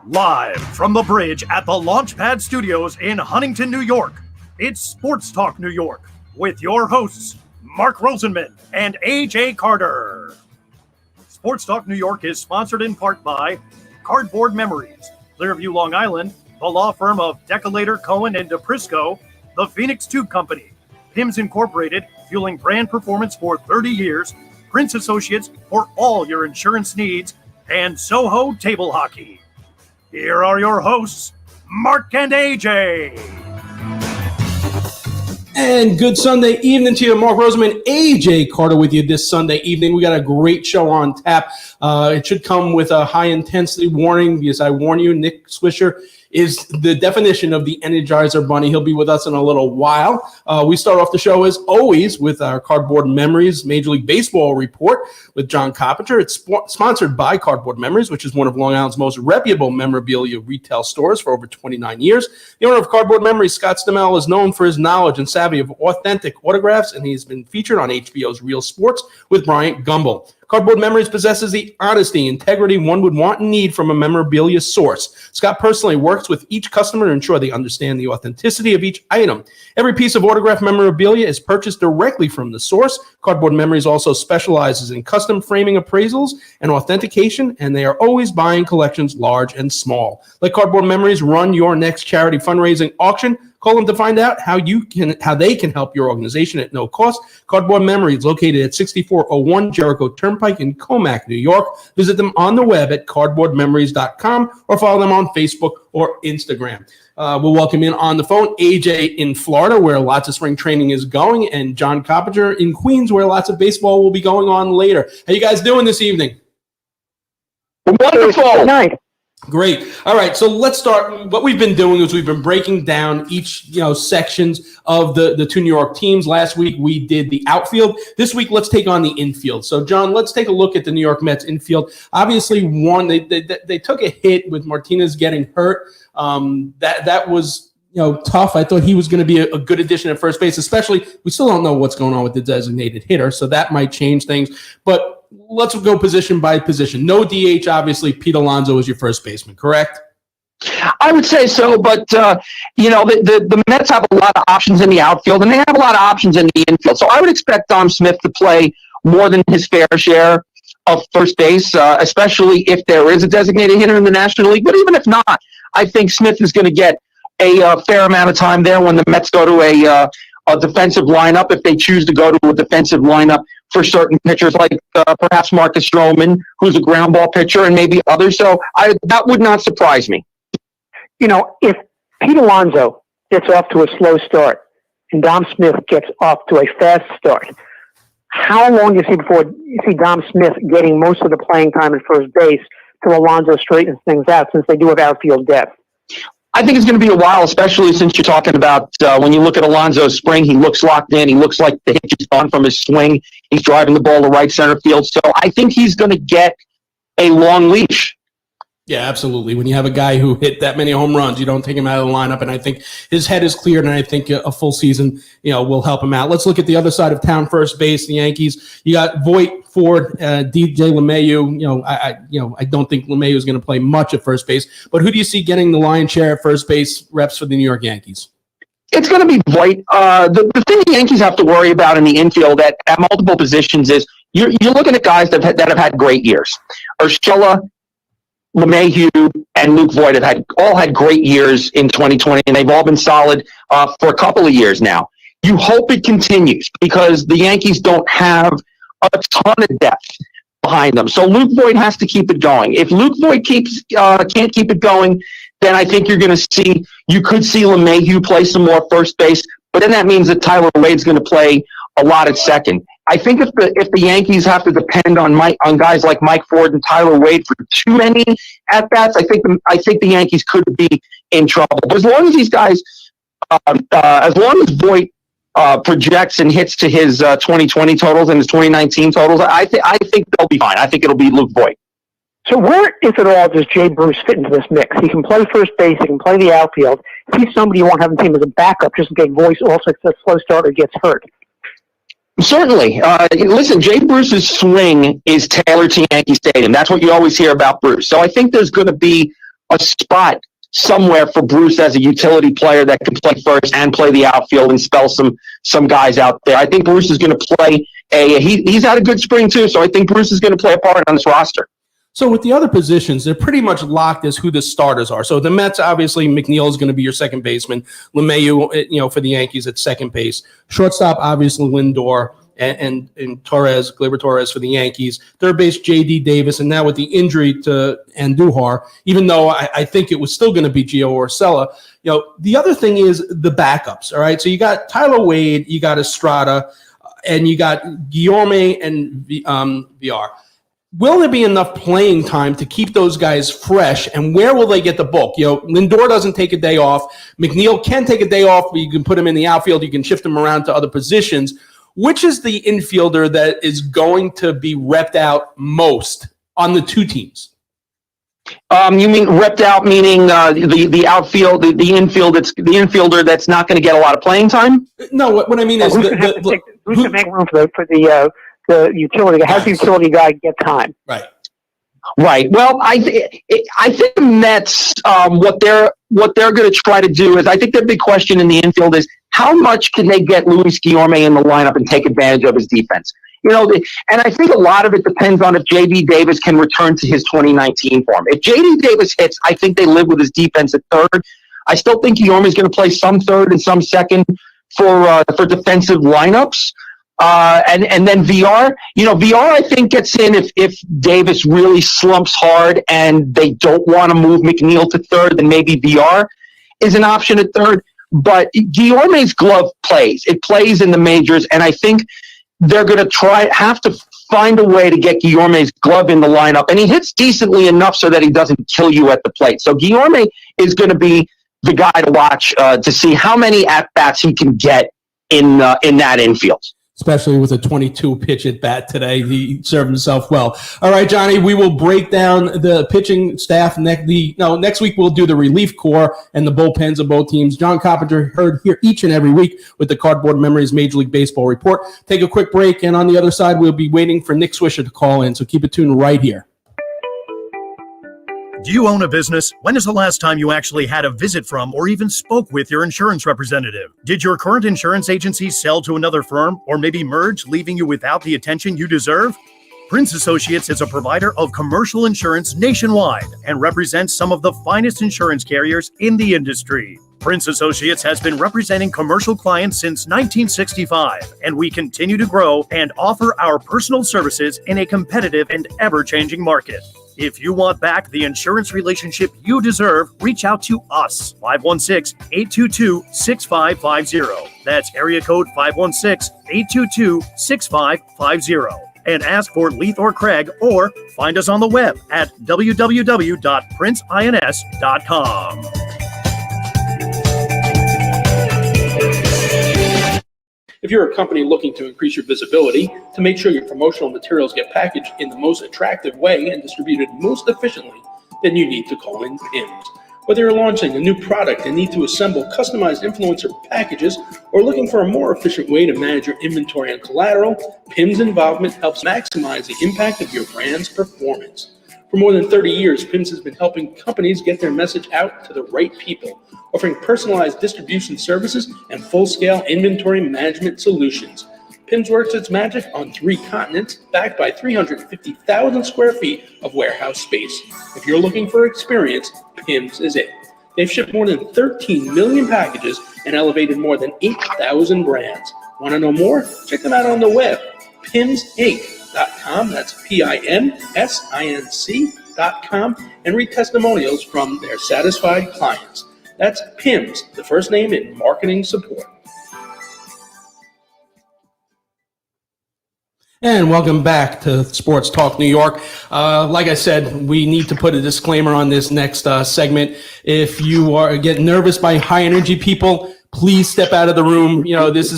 Live from the bridge at the Launchpad Studios in Huntington, New York, it's Sports Talk New York with your hosts, Mark Rosenman and AJ Carter. Sports Talk New York is sponsored in part by Cardboard Memories, Clearview, Long Island, the law firm of Decolator, Cohen, and DePrisco, the Phoenix Tube Company, PIMS Incorporated, fueling brand performance for 30 years, Prince Associates for all your insurance needs, and Soho Table Hockey. Here are your hosts, Mark and AJ. And good Sunday evening to you. Mark Rosenman, AJ Carter with you this Sunday evening. We got a great show on tap. It should come with a high-intensity warning because I warn you, Nick Swisher is the definition of the Energizer Bunny. He'll be with us in a little while. We start off the show, as always, with our Cardboard Memories Major League Baseball report with John Carpenter. It's sponsored by Cardboard Memories, which is one of Long Island's most reputable memorabilia retail stores for over 29 years. The owner of Cardboard Memories, Scott Stamell, is known for his knowledge and savvy of authentic autographs, and he's been featured on HBO's Real Sports with Bryant Gumbel. Cardboard Memories possesses the honesty, integrity one would want and need from a memorabilia source. Scott personally works with each customer to ensure they understand the authenticity of each item. Every piece of autographed memorabilia is purchased directly from the source. Cardboard Memories also specializes in custom framing appraisals and authentication, and they are always buying collections large and small. Let Cardboard Memories run your next charity fundraising auction. Call them to find out how they can help your organization at no cost. Cardboard Memories, located at 6401 Jericho Turnpike in Comac, New York. Visit them on the web at cardboardmemories.com or follow them on Facebook or Instagram. We'll welcome in on the phone AJ in Florida, where lots of spring training is going, and John Carpenter in Queens, where lots of baseball will be going on later. How you guys doing this evening? Wonderful. Good night. Great. All right. So let's start. What we've been doing is we've been breaking down each, sections of the two New York teams. Last week we did the outfield. This week let's take on the infield. So John, let's take a look at the New York Mets infield. Obviously, they took a hit with Martinez getting hurt. That was tough. I thought he was going to be a good addition at first base. Especially, we still don't know what's going on with the designated hitter, so that might change things. But let's go position by position. No DH, obviously. Pete Alonso is your first baseman, correct? I would say so, but the Mets have a lot of options in the outfield, and they have a lot of options in the infield. So I would expect Dom Smith to play more than his fair share of first base, especially if there is a designated hitter in the National League. But even if not, I think Smith is going to get a fair amount of time there when the Mets go to a defensive lineup, if they choose to go to a defensive lineup for certain pitchers like perhaps Marcus Stroman, who's a ground ball pitcher, and maybe others. So that would not surprise me. If Pete Alonso gets off to a slow start and Dom Smith gets off to a fast start, how long do you see before you see Dom Smith getting most of the playing time at first base till Alonso straightens things out, since they do have outfield depth? I think it's going to be a while, especially since you're talking about when you look at Alonso's spring, he looks locked in. He looks like the hitch is gone from his swing. He's driving the ball to right center field. So I think he's going to get a long leash. Yeah, absolutely. When you have a guy who hit that many home runs, you don't take him out of the lineup, and I think his head is cleared, and I think a full season, will help him out. Let's look at the other side of town, first base, the Yankees. You got Voit, Ford, DJ LeMahieu. I don't think LeMahieu is going to play much at first base, but who do you see getting the lion's share at first base reps for the New York Yankees? It's going to be Voit. The thing the Yankees have to worry about in the infield at multiple positions is you're looking at guys that have had great years. Urshela, LeMahieu, and Luke Voit have all had great years in 2020, and they've all been solid for a couple of years now. You hope it continues because the Yankees don't have a ton of depth behind them. So Luke Voit has to keep it going. If Luke Voit can't keep it going, then I think you could see LeMahieu play some more first base, but then that means that Tyler Wade's going to play a lot at second. I think if the Yankees have to depend on guys like Mike Ford and Tyler Wade for too many at bats, I think the Yankees could be in trouble. But as long as these guys, as long as Voit projects and hits to his 2020 totals and his 2019 totals, I think they'll be fine. I think it'll be Luke Voit. So where, if at all, does Jay Bruce fit into this mix? He can play first base. He can play the outfield. He's somebody you won't have in the team as a backup just in case Voit also gets a slow start or gets hurt. Certainly. Listen, Jay Bruce's swing is tailored to Yankee Stadium. That's what you always hear about Bruce. So I think there's going to be a spot somewhere for Bruce as a utility player that can play first and play the outfield and spell some guys out there. I think Bruce is going to play he's had a good spring too, so I think Bruce is going to play a part on this roster. So with the other positions, they're pretty much locked as who the starters are. So the Mets, obviously, McNeil is going to be your second baseman. LeMahieu, for the Yankees at second base. Shortstop, obviously, Lindor and Torres, Gleyber Torres for the Yankees. Third base, J.D. Davis. And now with the injury to Andujar, even though I think it was still going to be Gio Urshela, the other thing is the backups, all right? So you got Tyler Wade, you got Estrada, and you got Guillorme and VR. Will there be enough playing time to keep those guys fresh, and where will they get the bulk? Lindor doesn't take a day off. McNeil can take a day off, but you can put him in the outfield. You can shift him around to other positions. Which is the infielder that is going to be repped out most on the two teams? You mean repped out, meaning the outfield, the infield? It's the infielder that's not going to get a lot of playing time. No, what I mean is who's going to make room for the utility? How's the utility guy get time? Right. Well, I think the Mets, what they're going to try to do is, I think their big question in the infield is how much can they get Luis Guillorme in the lineup and take advantage of his defense? And I think a lot of it depends on if J.D. Davis can return to his 2019 form. If J.D. Davis hits, I think they live with his defense at third. I still think Guillorme is going to play some third and some second for defensive lineups. And then VR, VR I think gets in if Davis really slumps hard and they don't want to move McNeil to third, then maybe VR is an option at third. But Guillorme's glove plays. It plays in the majors, and I think they're going to have to find a way to get Guillorme's glove in the lineup. And he hits decently enough so that he doesn't kill you at the plate. So Guillorme is going to be the guy to watch to see how many at-bats he can get in that infield. Especially with a 22-pitch at bat today. He served himself well. All right, Johnny, we will break down the pitching staff. Next week we'll do the relief corps and the bullpens of both teams. John Carpenter heard here each and every week with the Cardboard Memories Major League Baseball report. Take a quick break, and on the other side, we'll be waiting for Nick Swisher to call in, so keep it tuned right here. Do you own a business? When is the last time you actually had a visit from or even spoke with your insurance representative? Did your current insurance agency sell to another firm or maybe merge, leaving you without the attention you deserve? Prince Associates is a provider of commercial insurance nationwide and represents some of the finest insurance carriers in the industry. Prince Associates has been representing commercial clients since 1965, and we continue to grow and offer our personal services in a competitive and ever-changing market. If you want back the insurance relationship you deserve, reach out to us, 516-822-6550. That's area code 516-822-6550. And ask for Leith or Craig, or find us on the web at www.princeins.com. If you're a company looking to increase your visibility, to make sure your promotional materials get packaged in the most attractive way and distributed most efficiently, then you need to call in PIMS. Whether you're launching a new product and need to assemble customized influencer packages, or looking for a more efficient way to manage your inventory and collateral, PIMS involvement helps maximize the impact of your brand's performance. For more than 30 years, PIMS has been helping companies get their message out to the right people, offering personalized distribution services and full-scale inventory management solutions. PIMS works its magic on 3 continents, backed by 350,000 square feet of warehouse space. If you're looking for experience, PIMS is it. They've shipped more than 13 million packages and elevated more than 8,000 brands. Want to know more? Check them out on the web, PIMSinc.com. That's PIMSinc.com, and read testimonials from their satisfied clients. That's PIMS, the first name in marketing support. And welcome back to Sports Talk New York. Like I said, we need to put a disclaimer on this next segment. If you are getting nervous by high energy people, please step out of the room. This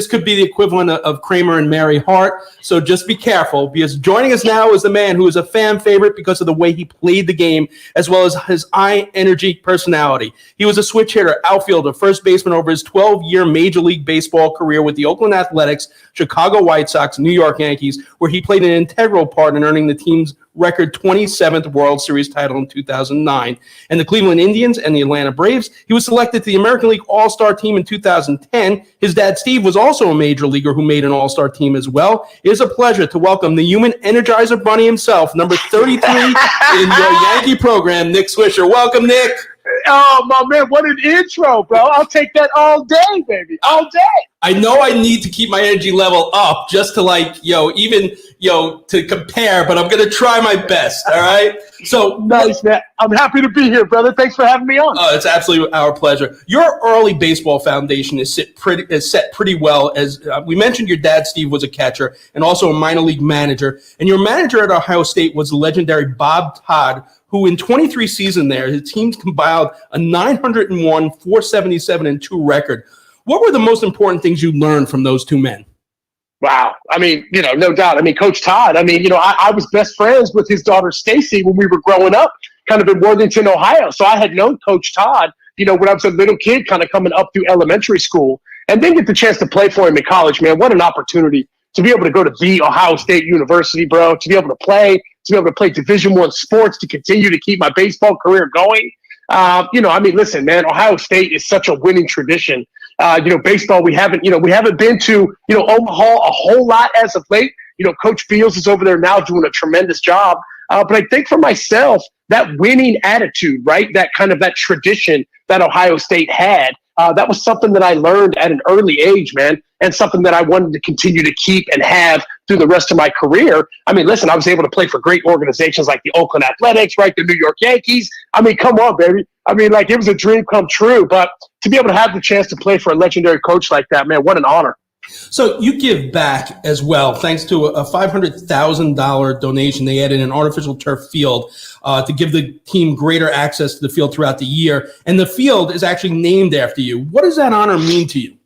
could be the equivalent of Kramer and Mary Hart. So just be careful, because joining us now is the man who is a fan favorite because of the way he played the game, as well as his high energy personality. He was a switch hitter, outfielder, first baseman over his 12-year Major League Baseball career with the Oakland Athletics, Chicago White Sox, New York Yankees, where he played an integral part in earning the team's record 27th World Series title in 2009. And the Cleveland Indians and the Atlanta Braves, he was selected to the American League All-Star team in 2010. His dad, Steve, was also a major leaguer who made an All-Star team as well. It is a pleasure to welcome the human Energizer Bunny himself, number 33 in your Yankee program, Nick Swisher. Welcome, Nick. Oh, my man, what an intro, bro. I'll take that all day, baby, all day. I know I need to keep my energy level up just to to compare, but I'm going to try my best, all right? So nice, man. I'm happy to be here, brother. Thanks for having me on. It's absolutely our pleasure. Your early baseball foundation is set pretty well. As we mentioned, your dad, Steve, was a catcher and also a minor league manager. And your manager at Ohio State was the legendary Bob Todd, who in 23 seasons there, his team compiled a 901, 477, and 2 record. What were the most important things you learned from those two men? Wow. I mean, no doubt. I mean, Coach Todd, I was best friends with his daughter, Stacy, when we were growing up, kind of in Worthington, Ohio. So I had known Coach Todd, when I was a little kid, kind of coming up through elementary school, and then get the chance to play for him in college, man. What an opportunity to be able to go to the Ohio State University, bro, to be able to play Division I sports, to continue to keep my baseball career going. Listen, man, Ohio State is such a winning tradition. Baseball, we haven't been to, Omaha a whole lot as of late. Coach Fields is over there now doing a tremendous job. But I think for myself, that winning attitude, right? That tradition that Ohio State had, that was something that I learned at an early age, man, and something that I wanted to continue to keep and have through the rest of my career. I mean, listen, I was able to play for great organizations like the Oakland Athletics, right? The New York Yankees. I mean, come on, baby. I mean, it was a dream come true. But to be able to have the chance to play for a legendary coach like that, man, what an honor. So you give back as well, thanks to a $500,000 donation. They added an artificial turf field to give the team greater access to the field throughout the year. And the field is actually named after you. What does that honor mean to you?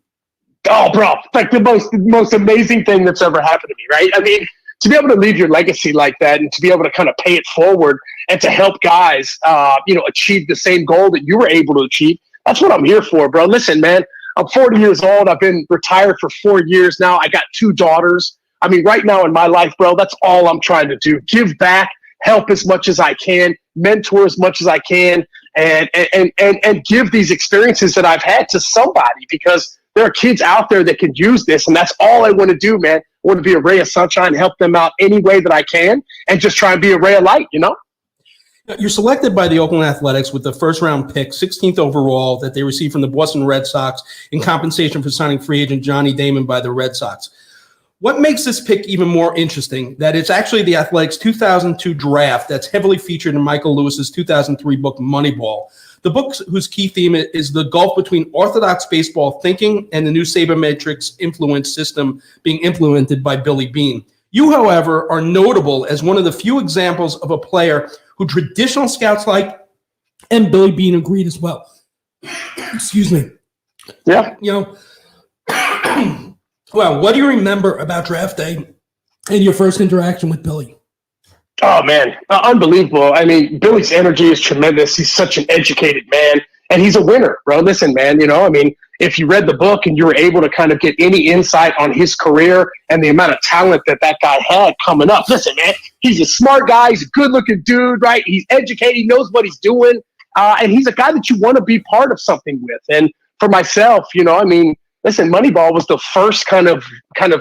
Oh, bro, like the most amazing thing that's ever happened to me, right? I mean, to be able to leave your legacy like that and to be able to kind of pay it forward and to help guys, achieve the same goal that you were able to achieve, that's what I'm here for, bro. Listen, man, I'm 40 years old. I've been retired for 4 years now. I got 2 daughters. I mean, right now in my life, bro, that's all I'm trying to do. Give back, help as much as I can, mentor as much as I can, and give these experiences that I've had to somebody, because there are kids out there that can use this, and that's all I want to do, man. I want to be a ray of sunshine, help them out any way that I can, and just try and be a ray of light, You're selected by the Oakland Athletics with the first-round pick, 16th overall, that they received from the Boston Red Sox in compensation for signing free agent Johnny Damon by the Red Sox. What makes this pick even more interesting, that it's actually the Athletics' 2002 draft that's heavily featured in Michael Lewis's 2003 book, Moneyball. The book, whose key theme is the gulf between orthodox baseball thinking and the new sabermetrics influence system being implemented by Billy Beane. You, however, are notable as one of the few examples of a player who traditional scouts like, and Billy Beane agreed as well. Excuse me. Yeah. Well, what do you remember about draft day and your first interaction with Billy? Oh, man, unbelievable. I mean, Billy's energy is tremendous. He's such an educated man, and he's a winner, bro. Listen, man, if you read the book and you were able to kind of get any insight on his career and the amount of talent that guy had coming up, listen, man, he's a smart guy. He's a good-looking dude, right? He's educated. He knows what he's doing, and he's a guy that you want to be part of something with. And for myself, listen, Moneyball was the first kind of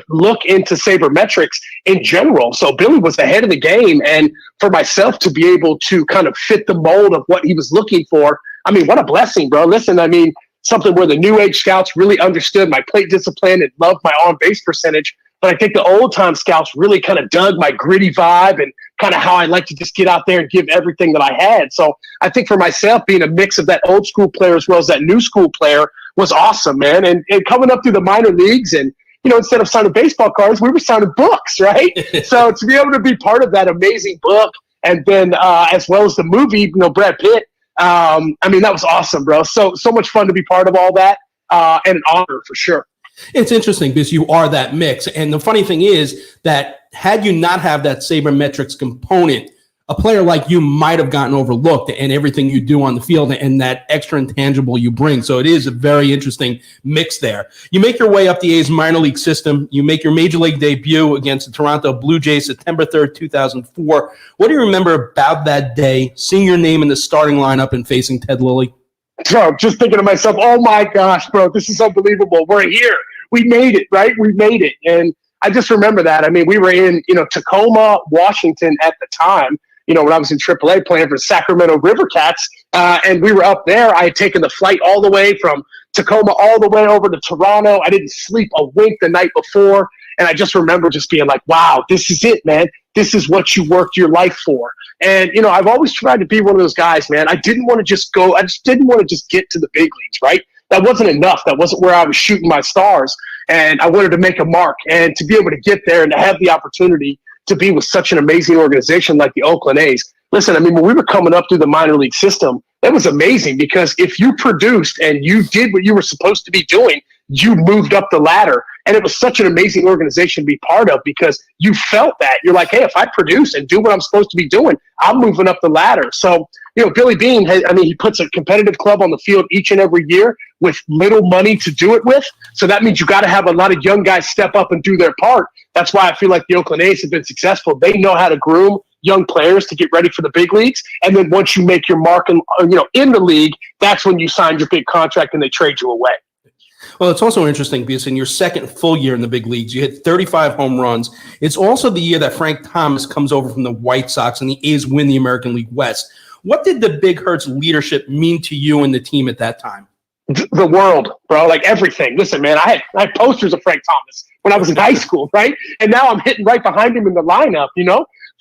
look into sabermetrics in general. So Billy was ahead of the game. And for myself to be able to kind of fit the mold of what he was looking for, I mean, what a blessing, bro. Listen, I mean, something where the new age scouts really understood my plate discipline and loved my on base percentage. But I think the old time scouts really kind of dug my gritty vibe and kind of how I like to just get out there and give everything that I had. So I think for myself, being a mix of that old school player as well as that new school player was awesome, man. And coming up through the minor leagues and, instead of signing baseball cards, we were signing books, right? So to be able to be part of that amazing book, and then as well as the movie, Brad Pitt, I mean, that was awesome, bro. So much fun to be part of all that, and an honor for sure. It's interesting because you are that mix. And the funny thing is that had you not have that sabermetrics component a player like you might have gotten overlooked and everything you do on the field and that extra intangible you bring. So it is a very interesting mix there. You make your way up the A's minor league system. You make your major league debut against the Toronto Blue Jays September 3rd, 2004. What do you remember about that day, seeing your name in the starting lineup and facing Ted Lilly? So just thinking to myself, oh my gosh, bro, this is unbelievable. We're here. We made it, right? We made it. And I just remember that. I mean, we were in, Tacoma, Washington at the time, when I was in AAA playing for Sacramento River Cats, and we were up there. I had taken the flight all the way from Tacoma all the way over to Toronto. I didn't sleep a wink the night before, and I just remember just being like, wow, this is it, man. This is what you worked your life for. And, I've always tried to be one of those guys, man. I didn't want to just go. I just didn't want to just get to the big leagues, right? That wasn't enough. That wasn't where I was shooting my stars. And I wanted to make a mark. And to be able to get there and to have the opportunity to be with such an amazing organization like the Oakland A's. Listen, I mean, when we were coming up through the minor league system, that was amazing because if you produced and you did what you were supposed to be doing, you moved up the ladder. And it was such an amazing organization to be part of because you felt that. You're like, hey, if I produce and do what I'm supposed to be doing, I'm moving up the ladder. So, Billy Beane, he puts a competitive club on the field each and every year with little money to do it with. So that means you got to have a lot of young guys step up and do their part. That's why I feel like the Oakland A's have been successful. They know how to groom young players to get ready for the big leagues. And then once you make your mark in the league, that's when you sign your big contract and they trade you away. Well, it's also interesting because in your second full year in the big leagues, you hit 35 home runs. It's also the year that Frank Thomas comes over from the White Sox and the A's win the American League West. What did the Big Hurts leadership mean to you and the team at that time? The world, bro, like everything. Listen, man, I had posters of Frank Thomas when I was in high school, right? And now I'm hitting right behind him in the lineup,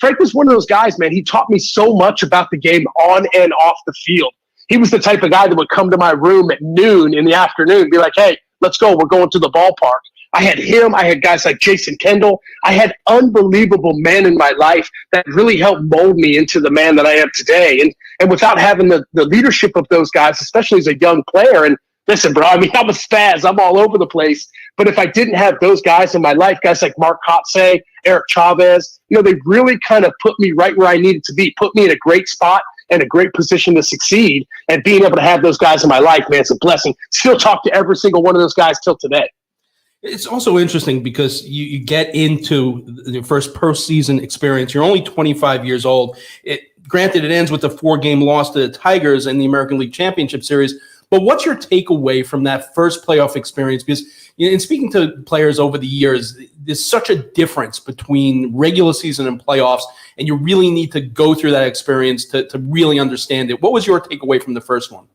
Frank was one of those guys, man. He taught me so much about the game on and off the field. He was the type of guy that would come to my room at noon in the afternoon and be like, hey, let's go. We're going to the ballpark. I had him. I had guys like Jason Kendall. I had unbelievable men in my life that really helped mold me into the man that I am today. And without having the leadership of those guys, especially as a young player, and listen, bro, I mean, I'm a spaz. I'm all over the place. But if I didn't have those guys in my life, guys like Mark Kotze, Eric Chavez, they really kind of put me right where I needed to be, put me in a great spot and a great position to succeed. And being able to have those guys in my life, man, it's a blessing. Still talk to every single one of those guys till today. It's also interesting because you get into the first postseason experience. You're only 25 years old. Granted, it ends with a 4-game loss to the Tigers in the American League Championship Series. But what's your takeaway from that first playoff experience? Because in speaking to players over the years, there's such a difference between regular season and playoffs, and you really need to go through that experience to really understand it. What was your takeaway from the first one?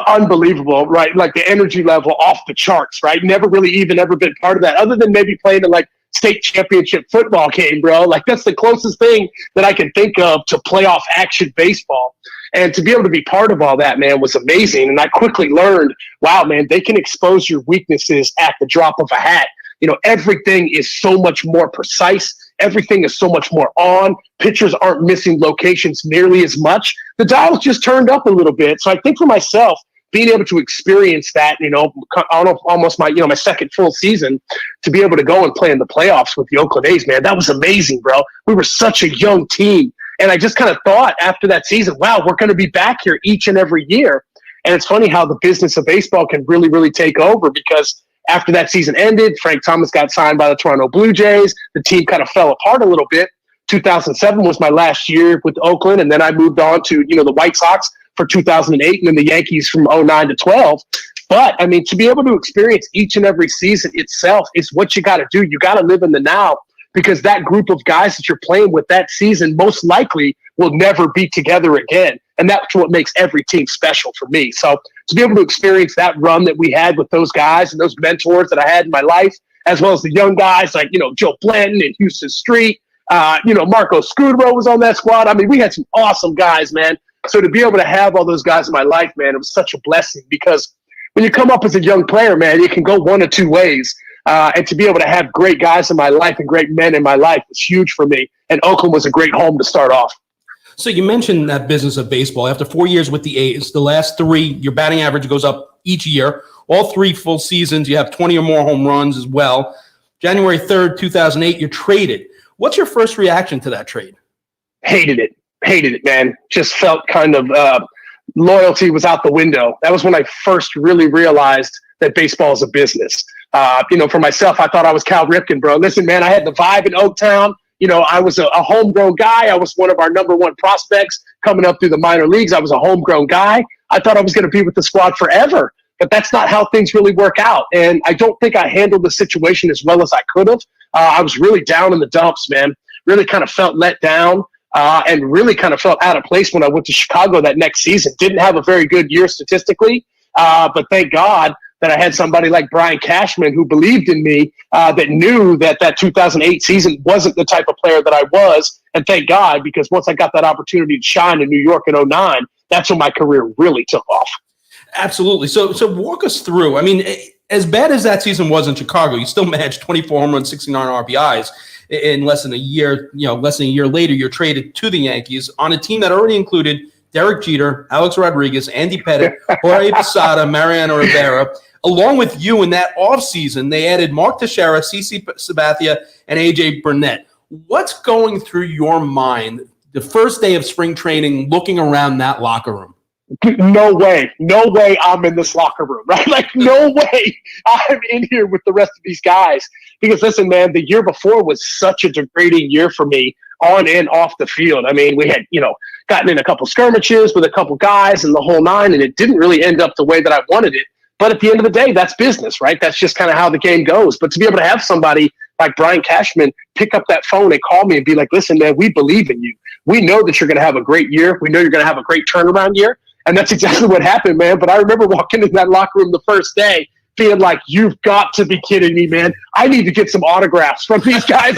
Unbelievable, right? Like the energy level off the charts, right? Never really even ever been part of that other than maybe playing in like state championship football game, bro. Like that's the closest thing that I can think of to playoff action baseball. And to be able to be part of all that, man, was amazing. And I quickly learned, wow, man, they can expose your weaknesses at the drop of a hat. Everything is so much more precise. Everything is so much more on. Pitchers aren't missing locations nearly as much. The dial's just turned up a little bit. So I think for myself, being able to experience that, almost my second full season, to be able to go and play in the playoffs with the Oakland A's, man, that was amazing, bro. We were such a young team. And I just kind of thought after that season, wow, we're going to be back here each and every year. And it's funny how the business of baseball can really, really take over because after that season ended, Frank Thomas got signed by the Toronto Blue Jays. The team kind of fell apart a little bit. 2007 was my last year with Oakland, and then I moved on to, the White Sox for 2008 and then the Yankees from 09 to 12. But, I mean, to be able to experience each and every season itself is what you got to do. You got to live in the now because that group of guys that you're playing with that season most likely will never be together again. And that's what makes every team special for me. So to be able to experience that run that we had with those guys and those mentors that I had in my life, as well as the young guys like, Joe Blanton and Houston Street, Marco Scudero was on that squad. I mean, we had some awesome guys, man. So to be able to have all those guys in my life, man, it was such a blessing because when you come up as a young player, man, it can go one of two ways. And to be able to have great guys in my life and great men in my life was huge for me. And Oakland was a great home to start off. So you mentioned that business of baseball. After 4 years with the A's, the last 3, your batting average goes up each year. All 3 full seasons, you have 20 or more home runs as well. January 3rd, 2008, you're traded. What's your first reaction to that trade? Hated it. hated it, man. Just felt kind of loyalty was out the window. That was when I first really realized that baseball is a business. For myself, I thought I was Cal Ripken, bro. Listen, man, I had the vibe in Oaktown. I was a homegrown guy. I was one of our number one prospects coming up through the minor leagues. I was a homegrown guy. I thought I was going to be with the squad forever, but that's not how things really work out. And I don't think I handled the situation as well as I could have. I was really down in the dumps, man. Really kind of felt let down and really kind of felt out of place when I went to Chicago that next season. Didn't have a very good year statistically, but thank God that I had somebody like Brian Cashman who believed in me, that knew that 2008 season wasn't the type of player that I was. And thank God, because once I got that opportunity to shine in New York in 2009, that's when my career really took off. Absolutely. So walk us through. I mean, as bad as that season was in Chicago, you still managed 24 home runs, 69 RBIs in less than a year. Less than a year later, you're traded to the Yankees on a team that already included Derek Jeter, Alex Rodriguez, Andy Pettitte, Jorge Posada, Mariano Rivera. Along with you in that offseason, they added Mark Teixeira, CC Sabathia, and AJ Burnett. What's going through your mind the first day of spring training looking around that locker room? No way I'm in this locker room, right? Like, no way I'm in here with the rest of these guys. Because, listen, man, the year before was such a degrading year for me on and off the field. I mean, we had, gotten in a couple skirmishes with a couple guys and the whole nine, and it didn't really end up the way that I wanted it. But at the end of the day, that's business, right? That's just kind of how the game goes. But to be able to have somebody like Brian Cashman pick up that phone and call me and be like, listen, man, we believe in you. We know that you're going to have a great year. We know you're going to have a great turnaround year. And that's exactly what happened, man. But I remember walking in that locker room the first day feeling like, you've got to be kidding me, man. I need to get some autographs from these guys.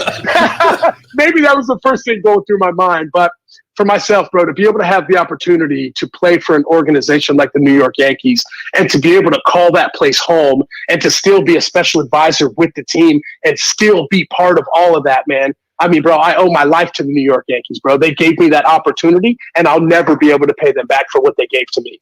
Maybe that was the first thing going through my mind. But for myself, bro, to be able to have the opportunity to play for an organization like the New York Yankees and to be able to call that place home and to still be a special advisor with the team and still be part of all of that, man. I mean, bro, I owe my life to the New York Yankees, bro. They gave me that opportunity, and I'll never be able to pay them back for what they gave to me.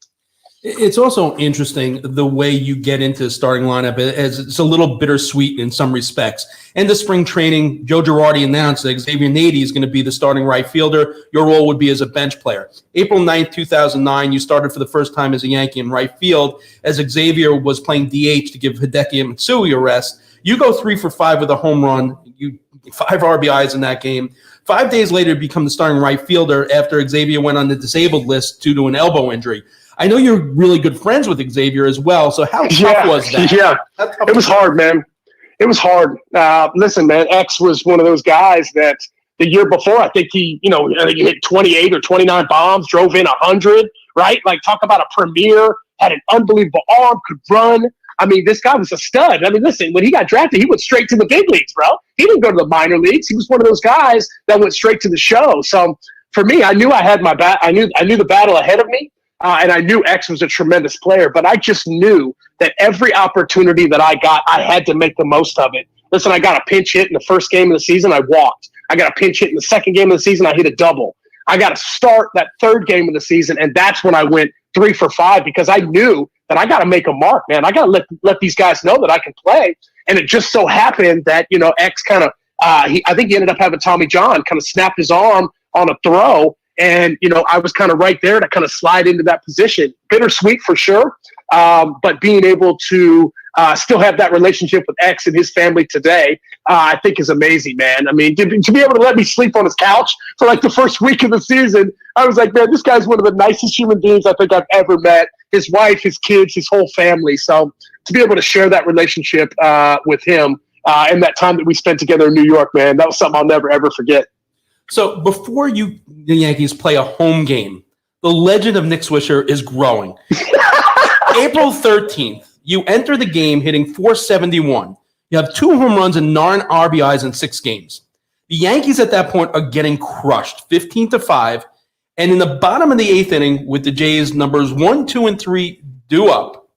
It's also interesting the way you get into the starting lineup, as it's a little bittersweet in some respects. End of spring training, Joe Girardi announced that Xavier Nady is going to be the starting right fielder. Your role would be as a bench player. April 9th, 2009, you started for the first time as a Yankee in right field as Xavier was playing DH to give Hideki Matsui a rest. You go 3 for 5 with a home run. You 5 RBIs in that game. 5 days later, you become the starting right fielder after Xavier went on the disabled list due to an elbow injury. I know you're really good friends with Xavier as well, so how tough was that? Yeah, it was hard, man. It was hard. Listen, man, X was one of those guys that the year before, I think he hit 28 or 29 bombs, drove in 100, right? Like, talk about a premier, had an unbelievable arm, could run. I mean, this guy was a stud. I mean, listen, when he got drafted, he went straight to the big leagues, bro. He didn't go to the minor leagues. He was one of those guys that went straight to the show. So for me, I knew I had my I knew the battle ahead of me. And I knew X was a tremendous player, but I just knew that every opportunity that I got, I had to make the most of it. Listen, I got a pinch hit in the first game of the season, I walked. I got a pinch hit in the second game of the season, I hit a double. I got to start that third game of the season, and that's when I went 3 for 5 because I knew that I got to make a mark, man. I got to let these guys know that I can play. And it just so happened that, X kind of, I think he ended up having Tommy John kind of snapped his arm on a throw. And, I was kind of right there to kind of slide into that position. Bittersweet for sure. But being able to still have that relationship with X and his family today, I think is amazing, man. I mean, to be able to let me sleep on his couch for like the first week of the season, I was like, man, this guy's one of the nicest human beings I think I've ever met. His wife, his kids, his whole family. So to be able to share that relationship with him and that time that we spent together in New York, man, that was something I'll never, ever forget. So before the Yankees play a home game, the legend of Nick Swisher is growing. April 13th, you enter the game hitting .471. You have 2 home runs and 9 RBIs in 6 games. The Yankees at that point are getting crushed, 15-5. And in the bottom of the 8th inning, with the Jays numbers 1, 2, and 3 due up,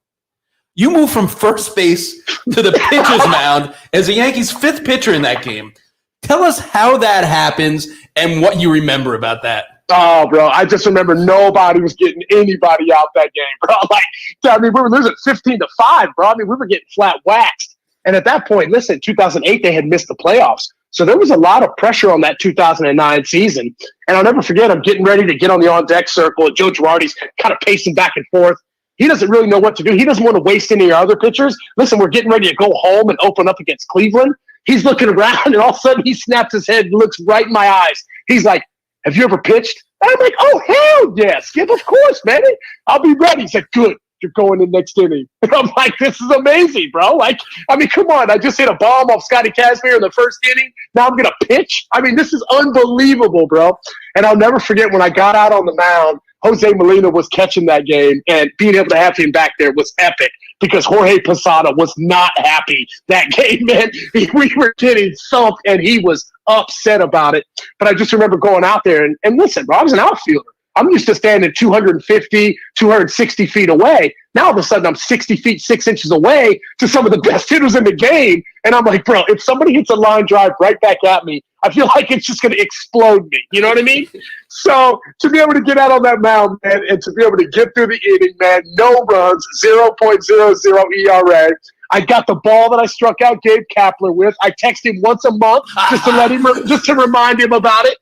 you move from first base to the pitcher's mound as the Yankees' 5th pitcher in that game. Tell us how that happens and what you remember about that. Oh, bro, I just remember nobody was getting anybody out that game, bro. Like, I mean, we were losing 15-5, bro. I mean, we were getting flat waxed. And at that point, listen, 2008, they had missed the playoffs. So there was a lot of pressure on that 2009 season. And I'll never forget, I'm getting ready to get on the on-deck circle, and Joe Girardi's kind of pacing back and forth. He doesn't really know what to do. He doesn't want to waste any other pitchers. Listen, we're getting ready to go home and open up against Cleveland. He's looking around, and all of a sudden he snaps his head and looks right in my eyes. He's like, have you ever pitched? And I'm like, oh, hell yes. Skip, of course, man. I'll be ready. He's like, good. You're going in next inning. And I'm like, this is amazing, bro. Like, I mean, come on. I just hit a bomb off Scotty Kazmir in the first inning. Now I'm going to pitch. I mean, this is unbelievable, bro. And I'll never forget when I got out on the mound, Jose Molina was catching that game, and being able to have him back there was epic because Jorge Posada was not happy that game, man. We were getting thumped, and he was upset about it. But I just remember going out there, and listen, bro, I was an outfielder. I'm used to standing 250, 260 feet away. Now, all of a sudden, I'm 60 feet, 6 inches away to some of the best hitters in the game. And I'm like, bro, if somebody hits a line drive right back at me, I feel like it's just going to explode me. You know what I mean? So to be able to get out on that mound, man, and to be able to get through the inning, man, no runs, 0.00 ERA. I got the ball that I struck out Gabe Kapler with. I text him once a month just to let him, just to remind him about it.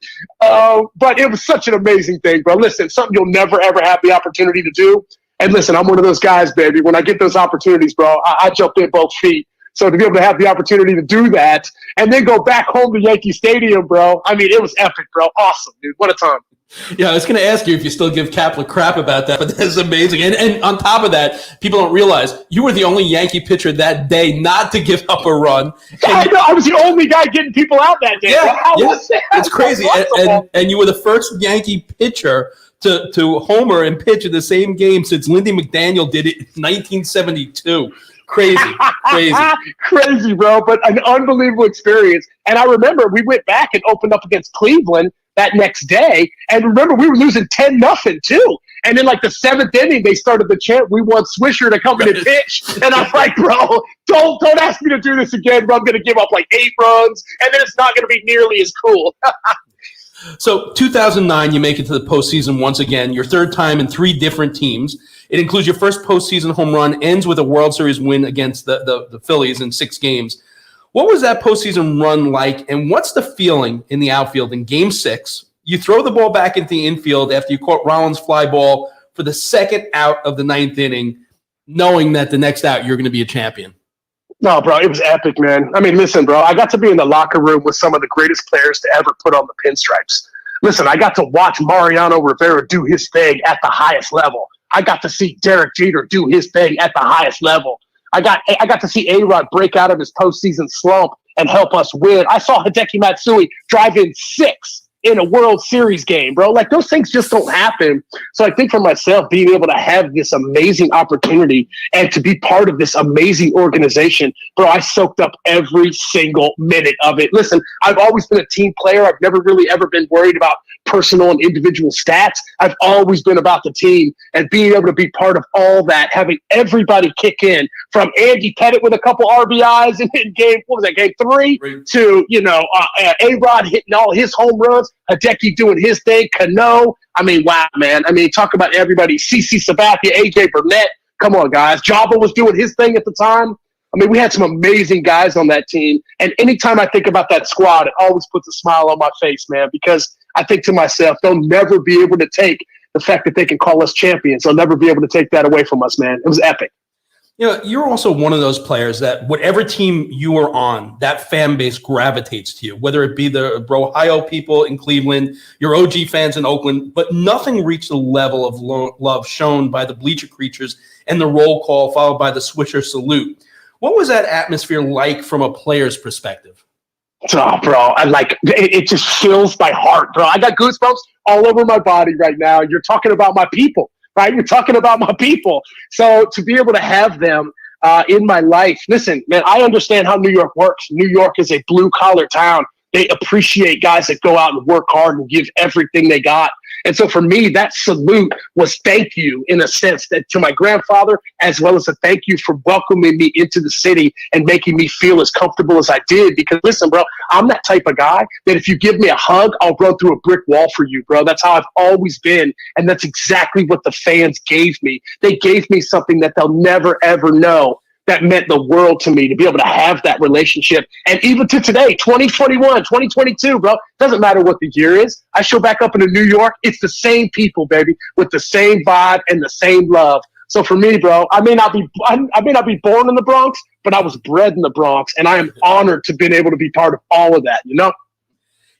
But it was such an amazing thing, bro. Listen, something you'll never, ever have the opportunity to do. And listen, I'm one of those guys, baby. When I get those opportunities, bro, I jump in both feet. So to be able to have the opportunity to do that and then go back home to Yankee Stadium, bro, I mean, it was epic, bro. Awesome, dude. What a time. Yeah, I was going to ask you if you still give Kapler crap about that, but that's amazing. And on top of that, people don't realize you were the only Yankee pitcher that day not to give up a run. I know. I was the only guy getting people out that day. Yeah, it's crazy. And you were the first Yankee pitcher to homer and pitch in the same game since Lindy McDaniel did it in 1972. Crazy. Crazy, bro, but an unbelievable experience. And I remember we went back and opened up against Cleveland that next day. And remember, we were losing 10-0 too. And in like the 7th inning, they started the chant, we want Swisher to come in and pitch. And I'm like, bro, don't ask me to do this again, bro. I'm going to give up like 8 runs, and then it's not going to be nearly as cool. So 2009, you make it to the postseason once again, your third time in 3 different teams. It includes your first postseason home run, ends with a World Series win against the Phillies in 6 games. What was that postseason run like, and what's the feeling in the outfield in Game 6? You throw the ball back into the infield after you caught Rollins' fly ball for the 2nd out of the 9th inning, knowing that the next out you're going to be a champion. No, bro, it was epic, man. I mean, listen, bro, I got to be in the locker room with some of the greatest players to ever put on the pinstripes. Listen, I got to watch Mariano Rivera do his thing at the highest level. I got to see Derek Jeter do his thing at the highest level. I got to see A-Rod break out of his postseason slump and help us win. I saw Hideki Matsui drive in 6 in a World Series game, bro. Like, those things just don't happen. So I think for myself, being able to have this amazing opportunity and to be part of this amazing organization, bro, I soaked up every single minute of it. Listen, I've always been a team player. I've never really ever been worried about personal and individual stats. I've always been about the team and being able to be part of all that, having everybody kick in, from Andy Pettit with a couple RBIs in game 3 to, A-Rod hitting all his home runs, Hideki doing his thing, Cano. I mean, wow, man. I mean, talk about everybody. CC Sabathia, AJ Burnett. Come on, guys. Jabba was doing his thing at the time. I mean, we had some amazing guys on that team. And anytime I think about that squad, it always puts a smile on my face, man, because I think to myself, they'll never be able to take the fact that they can call us champions. They'll never be able to take that away from us, man. It was epic. You know, you're also one of those players that whatever team you are on, that fan base gravitates to you, whether it be the Ohio people in Cleveland, your OG fans in Oakland, but nothing reached the level of love shown by the bleacher creatures and the roll call followed by the Swisher salute. What was that atmosphere like from a player's perspective? Oh, bro, it just fills my heart, bro. I got goosebumps all over my body right now. You're talking about my people, right? You're talking about my people. So to be able to have them in my life, listen, man, I understand how New York works. New York is a blue-collar town. They appreciate guys that go out and work hard and give everything they got. And so for me, that salute was thank you in a sense that to my grandfather, as well as a thank you for welcoming me into the city and making me feel as comfortable as I did. Because listen, bro, I'm that type of guy that if you give me a hug, I'll run through a brick wall for you, bro. That's how I've always been. And that's exactly what the fans gave me. They gave me something that they'll never, ever know that meant the world to me to be able to have that relationship. And even to today, 2021, 2022, bro, doesn't matter what the year is. I show back up into New York. It's the same people, baby, with the same vibe and the same love. So for me, bro, I may not be born in the Bronx, but I was bred in the Bronx, and I am honored to be able to be part of all of that, you know?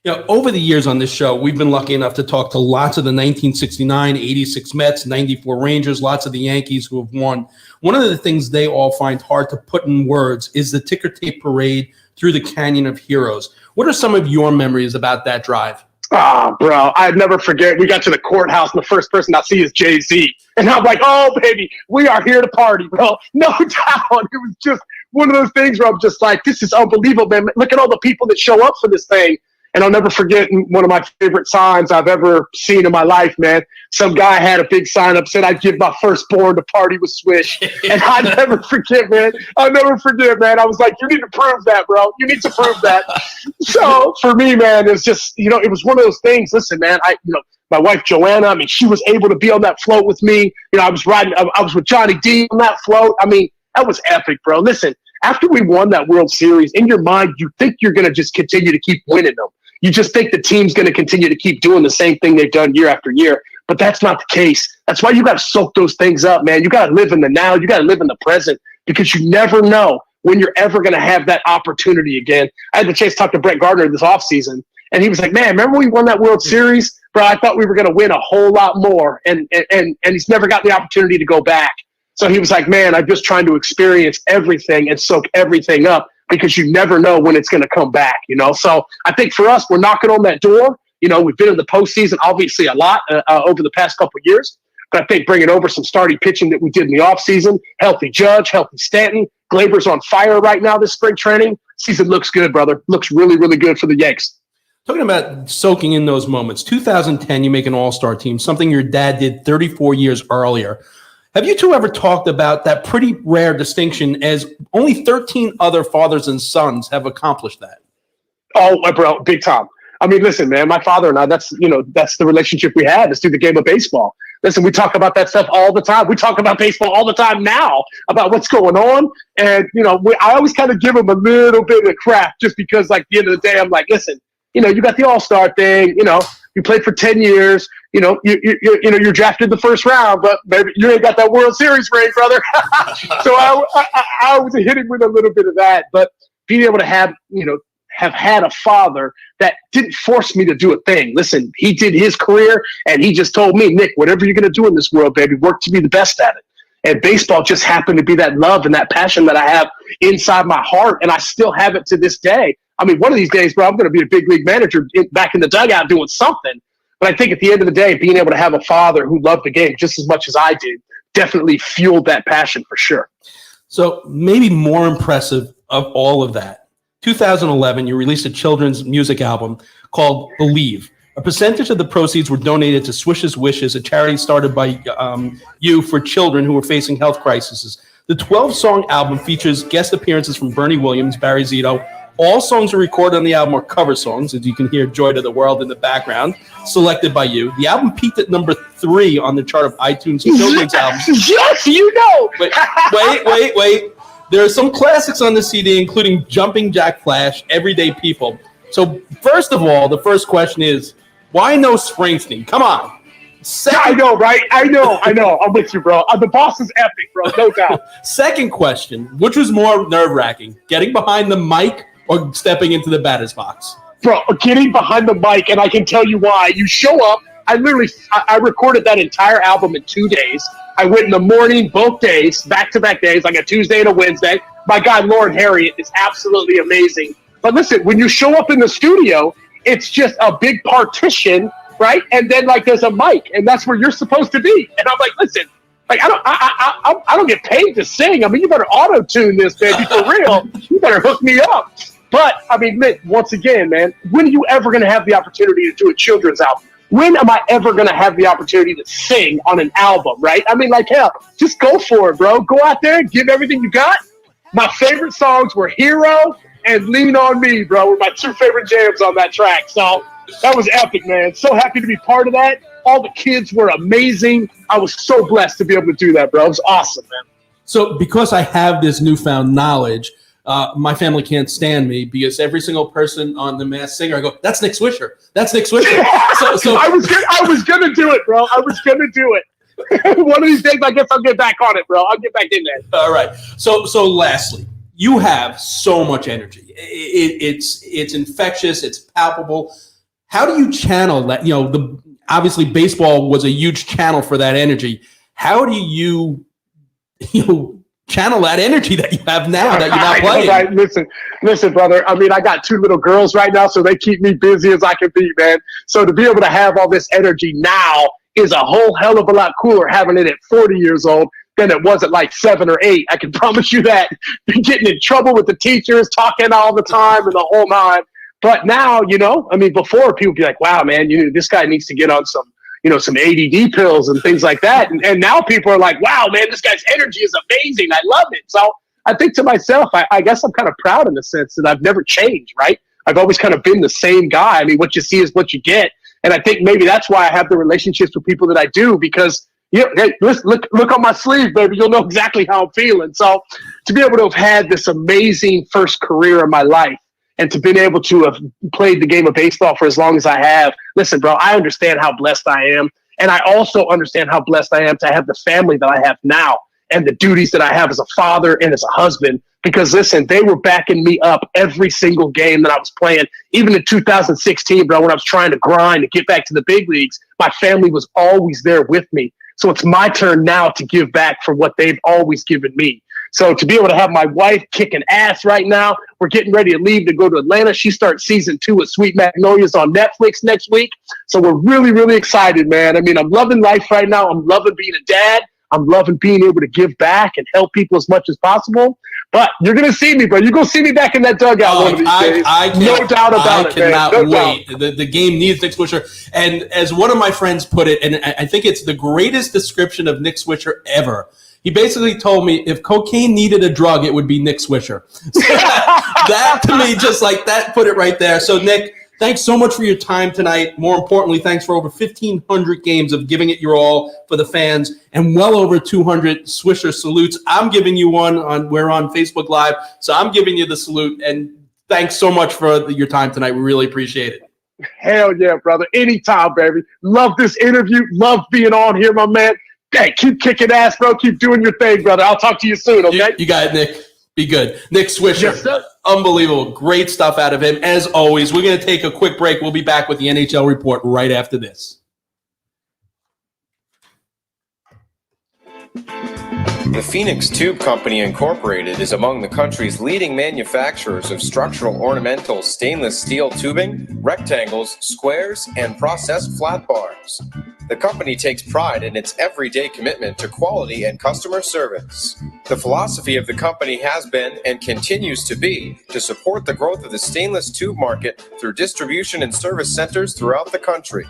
You know, over the years on this show, we've been lucky enough to talk to lots of the 1969, 86 Mets, 94 Rangers, lots of the Yankees who have won. One of the things they all find hard to put in words is the ticker tape parade through the Canyon of Heroes. What are some of your memories about that drive? Oh, bro, I'd never forget. We got to the courthouse, and the first person I see is Jay-Z. And I'm like, oh, baby, we are here to party, bro. No doubt. It was just one of those things where I'm just like, this is unbelievable, man. Look at all the people that show up for this thing. And I'll never forget one of my favorite signs I've ever seen in my life, man. Some guy had a big sign up, said I'd give my firstborn to party with Swish. And I'll never forget, man. I was like, you need to prove that, bro. You need to prove that. So for me, man, it's just, you know, it was one of those things. Listen, man, my wife, Joanna, I mean, she was able to be on that float with me. You know, I was with Johnny D on that float. I mean, that was epic, bro. Listen, after we won that World Series, in your mind, you think you're going to just continue to keep winning them. You just think the team's going to continue to keep doing the same thing they've done year after year. But that's not the case. That's why you got to soak those things up, man. You got to live in the now. You got to live in the present, because you never know when you're ever going to have that opportunity again. I had the chance to talk to Brett Gardner this offseason, and he was like, man, remember when we won that World Series? Bro, I thought we were going to win a whole lot more, and he's never got the opportunity to go back. So he was like, man, I'm just trying to experience everything and soak everything up, because you never know when it's going to come back, you know? So I think for us, we're knocking on that door. You know, we've been in the postseason, obviously, a lot over the past couple of years. But I think bringing over some starting pitching that we did in the offseason, healthy Judge, healthy Stanton, Glaber's on fire right now this spring training. Season looks good, brother. Looks really, really good for the Yanks. Talking about soaking in those moments, 2010, you make an all-star team, something your dad did 34 years earlier. Have you two ever talked about that pretty rare distinction, as only 13 other fathers and sons have accomplished that? Oh, bro, big time. I mean, listen, man, my father and I, that's the relationship we had. Let's do the game of baseball. Listen, we talk about that stuff all the time. We talk about baseball all the time now, about what's going on. And, you know, I always kind of give him a little bit of crap, just because, like, at the end of the day, I'm like, listen, you know, you got the all-star thing, you know, you played for 10 years. You know, you're drafted the first round, but maybe you ain't got that World Series ring, brother. So I was hitting with a little bit of that, but being able to have had a father that didn't force me to do a thing. Listen, he did his career, and he just told me, Nick, whatever you're going to do in this world, baby, work to be the best at it. And baseball just happened to be that love and that passion that I have inside my heart, and I still have it to this day. I mean, one of these days, bro, I'm going to be a big league manager back in the dugout doing something. But I think at the end of the day, being able to have a father who loved the game just as much as I did definitely fueled that passion for sure. So maybe more impressive of all of that, 2011, you released a children's music album called Believe. A percentage of the proceeds were donated to Swish's Wishes, a charity started by you for children who were facing health crises. The 12-song album features guest appearances from Bernie Williams, Barry Zito. All songs are recorded on the album are cover songs, as you can hear Joy to the World in the background, selected by you. The album peaked at number 3 on the chart of iTunes children's albums. Yes, you know. Wait. There are some classics on the CD, including Jumping Jack Flash, Everyday People. So first of all, the first question is, why no Springsteen? Come on. I know, right? I know. I'm with you, bro. The boss is epic, bro. No doubt. Second question, which was more nerve-wracking, getting behind the mic or stepping into the batter's box? Bro, getting behind the mic, and I can tell you why. You show up. I recorded that entire album in 2 days. I went in the morning, both days, back-to-back days, like a Tuesday and a Wednesday. My guy, Lauren Harriet, is absolutely amazing. But listen, when you show up in the studio, it's just a big partition, right? And then, like, there's a mic, and that's where you're supposed to be. And I'm like, listen, like, I don't get paid to sing. I mean, you better auto-tune this, baby, for real. You better hook me up. But, I mean, Nick, once again, man, when are you ever going to have the opportunity to do a children's album? When am I ever going to have the opportunity to sing on an album, right? I mean, like, hell, just go for it, bro. Go out there and give everything you got. My favorite songs were Hero and Lean On Me, bro, were my 2 favorite jams on that track. So that was epic, man. So happy to be part of that. All the kids were amazing. I was so blessed to be able to do that, bro. It was awesome, man. So because I have this newfound knowledge, my family can't stand me because every single person on The Masked Singer, I go, "That's Nick Swisher. That's Nick Swisher." So I was gonna do it, bro. I was gonna do it. One of these days, I guess I'll get back on it, bro. I'll get back in there. All right. So lastly, you have so much energy. It's infectious. It's palpable. How do you channel that? Obviously baseball was a huge channel for that energy. How do you channel that energy that you have now that you're not playing? Right. Listen, brother. I mean, I got 2 little girls right now, so they keep me busy as I can be, man. So to be able to have all this energy now is a whole hell of a lot cooler having it at 40 years old than it was at like 7 or 8. I can promise you that. Getting in trouble with the teachers, talking all the time and the whole nine. But now, before people be like, wow, man, this guy needs to get on some ADD pills and things like that. And now people are like, wow, man, this guy's energy is amazing. I love it. So I think to myself, I guess I'm kind of proud in the sense that I've never changed, right? I've always kind of been the same guy. I mean, what you see is what you get. And I think maybe that's why I have the relationships with people that I do, because hey, look on my sleeve, baby. You'll know exactly how I'm feeling. So to be able to have had this amazing first career in my life, and to be able to have played the game of baseball for as long as I have, listen, bro, I understand how blessed I am. And I also understand how blessed I am to have the family that I have now and the duties that I have as a father and as a husband. Because, listen, they were backing me up every single game that I was playing. Even in 2016, bro, when I was trying to grind to get back to the big leagues, my family was always there with me. So it's my turn now to give back for what they've always given me. So to be able to have my wife kicking ass right now, we're getting ready to leave to go to Atlanta. She starts season 2 of Sweet Magnolias on Netflix next week. So we're really, really excited, man. I mean, I'm loving life right now. I'm loving being a dad. I'm loving being able to give back and help people as much as possible. But you're going to see me, bro. You're going to see me back in that dugout one of these days. No doubt about it, man. I cannot wait. The game needs Nick Swisher. And as one of my friends put it, and I think it's the greatest description of Nick Swisher ever, he basically told me if cocaine needed a drug, it would be Nick Swisher. So that to me, just like that, put it right there. So, Nick, thanks so much for your time tonight. More importantly, thanks for over 1,500 games of giving it your all for the fans and well over 200 Swisher salutes. I'm giving you one. We're on Facebook Live, so I'm giving you the salute. And thanks so much for your time tonight. We really appreciate it. Hell yeah, brother. Anytime, baby. Love this interview. Love being on here, my man. Hey, keep kicking ass, bro. Keep doing your thing, brother. I'll talk to you soon, okay? You got it, Nick. Be good. Nick Swisher. Yes, sir. Unbelievable. Great stuff out of him. As always, we're going to take a quick break. We'll be back with the NHL report right after this. The Phoenix Tube Company Incorporated is among the country's leading manufacturers of structural ornamental stainless steel tubing, rectangles, squares, and processed flat bars. The company takes pride in its everyday commitment to quality and customer service. The philosophy of the company has been and continues to be to support the growth of the stainless tube market through distribution and service centers throughout the country.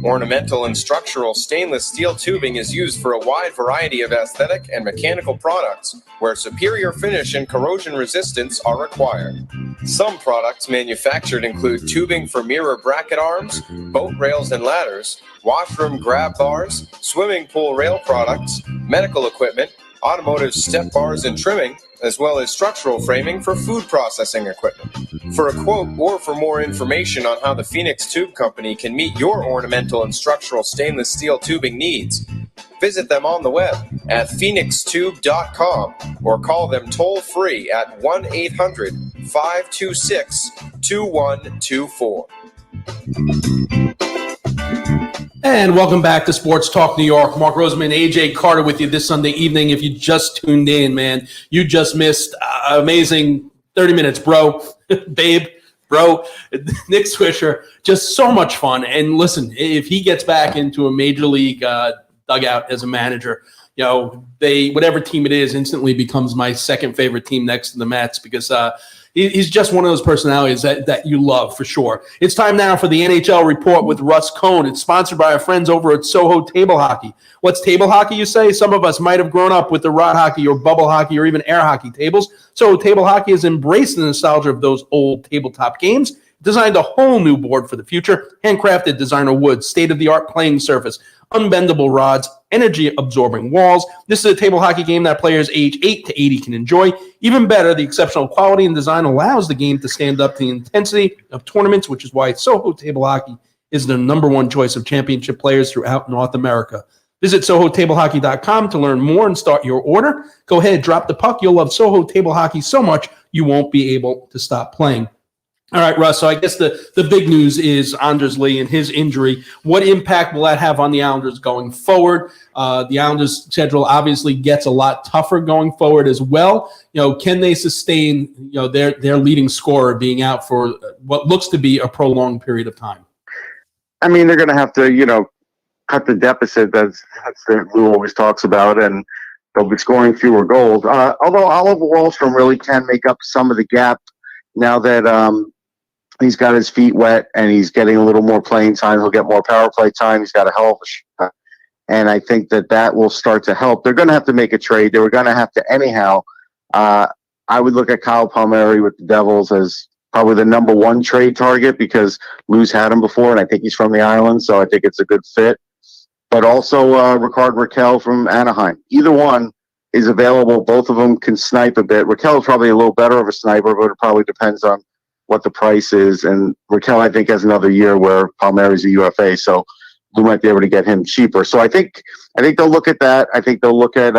Ornamental and structural stainless steel tubing is used for a wide variety of aesthetic and mechanical products where superior finish and corrosion resistance are required. Some products manufactured include tubing for mirror bracket arms, boat rails and ladders, washroom grab bars, swimming pool rail products, medical equipment, automotive step bars and trimming, as well as structural framing for food processing equipment. For a quote or for more information on how the Phoenix Tube Company can meet your ornamental and structural stainless steel tubing needs, visit them on the web at phoenixtube.com or call them toll-free at 1-800-526-2124. And welcome back to Sports Talk New York. Mark Roseman, AJ Carter with you this Sunday evening. If you just tuned in, man, you just missed amazing 30 minutes, bro, babe, bro, Nick Swisher. Just so much fun. And listen, if he gets back into a major league dugout as a manager, whatever team it is instantly becomes my second favorite team next to the Mets because he's just one of those personalities that you love for sure. It's time now for the NHL report with Russ Cohn. It's sponsored by our friends over at Soho Table Hockey. What's table hockey, you say? Some of us might have grown up with the rod hockey or bubble hockey or even air hockey tables. Soho Table Hockey has embraced the nostalgia of those old tabletop games, designed a whole new board for the future, handcrafted designer wood, state-of-the-art playing surface, unbendable rods, energy-absorbing walls. This is a table hockey game that players age 8 to 80 can enjoy. Even better, the exceptional quality and design allows the game to stand up to the intensity of tournaments, which is why Soho Table Hockey is the #1 choice of championship players throughout North America. Visit SohoTableHockey.com to learn more and start your order. Go ahead, drop the puck. You'll love Soho Table Hockey so much you won't be able to stop playing. All right, Russ, so I guess the big news is Anders Lee and his injury. What impact will that have on the Islanders going forward? The Islanders' schedule obviously gets a lot tougher going forward as well. Can they sustain their leading scorer being out for what looks to be a prolonged period of time? I mean, they're going to have to, cut the deficit. That's what Lou always talks about, and they'll be scoring fewer goals. Although Oliver Wahlstrom really can make up some of the gap now that he's got his feet wet and he's getting a little more playing time. He'll get more power play time. He's got a hell of a shot. And I think that will start to help. They're going to have to make a trade. They were going to have to anyhow. I would look at Kyle Palmieri with the Devils as probably the #1 trade target because Lou's had him before, and I think he's from the islands, so I think it's a good fit. But also Rickard Rakell from Anaheim. Either one is available. Both of them can snipe a bit. Rakell is probably a little better of a sniper, but it probably depends on what the price is. And Rakell, I think, has another year where Palmieri's a UFA, so we might be able to get him cheaper. So I think they'll look at that. I think they'll look at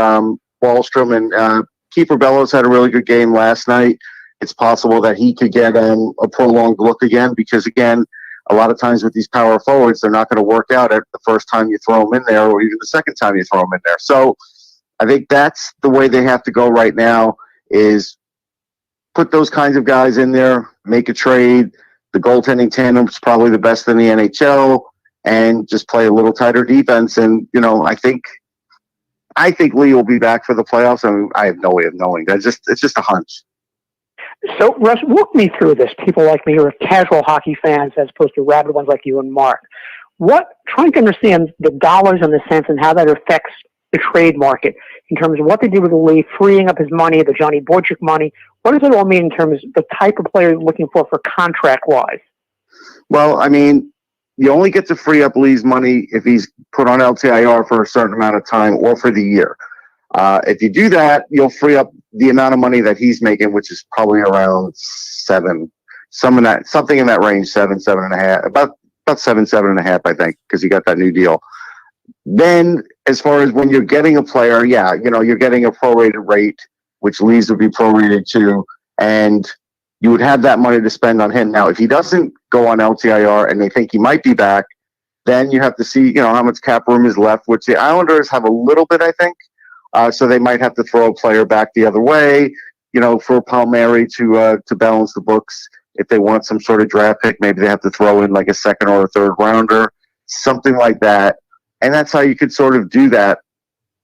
Wahlstrom, and Kiefer Bellows had a really good game last night. It's possible that he could get a prolonged look again because, again, a lot of times with these power forwards, they're not going to work out at the first time you throw them in there or even the second time you throw them in there. So I think that's the way they have to go right now is put those kinds of guys in there, make a trade. The goaltending tandem is probably the best in the NHL, and just play a little tighter defense. And, I think Lee will be back for the playoffs. I mean, I have no way of knowing. It's just a hunch. So, Russ, walk me through this. People like me who are casual hockey fans as opposed to rabid ones like you and Mark. Trying to understand the dollars and the cents and how that affects the trade market in terms of what they do with the league, freeing up his money, the Johnny Boychuk money. What does it all mean in terms of the type of player you're looking for contract-wise? Well, I mean, you only get to free up Lee's money if he's put on LTIR for a certain amount of time or for the year. If you do that, you'll free up the amount of money that he's making, which is probably around something in that range, 7.5, about 7.5, I think, because he got that new deal. Then, as far as when you're getting a player, you're getting a prorated rate, which Lee's would be prorated to, and you would have that money to spend on him. Now, if he doesn't go on LTIR and they think he might be back, then you have to see, how much cap room is left, which the Islanders have a little bit, I think. So they might have to throw a player back the other way, for Palmieri to balance the books. If they want some sort of draft pick, maybe they have to throw in like a second or a third rounder, something like that. And that's how you could sort of do that.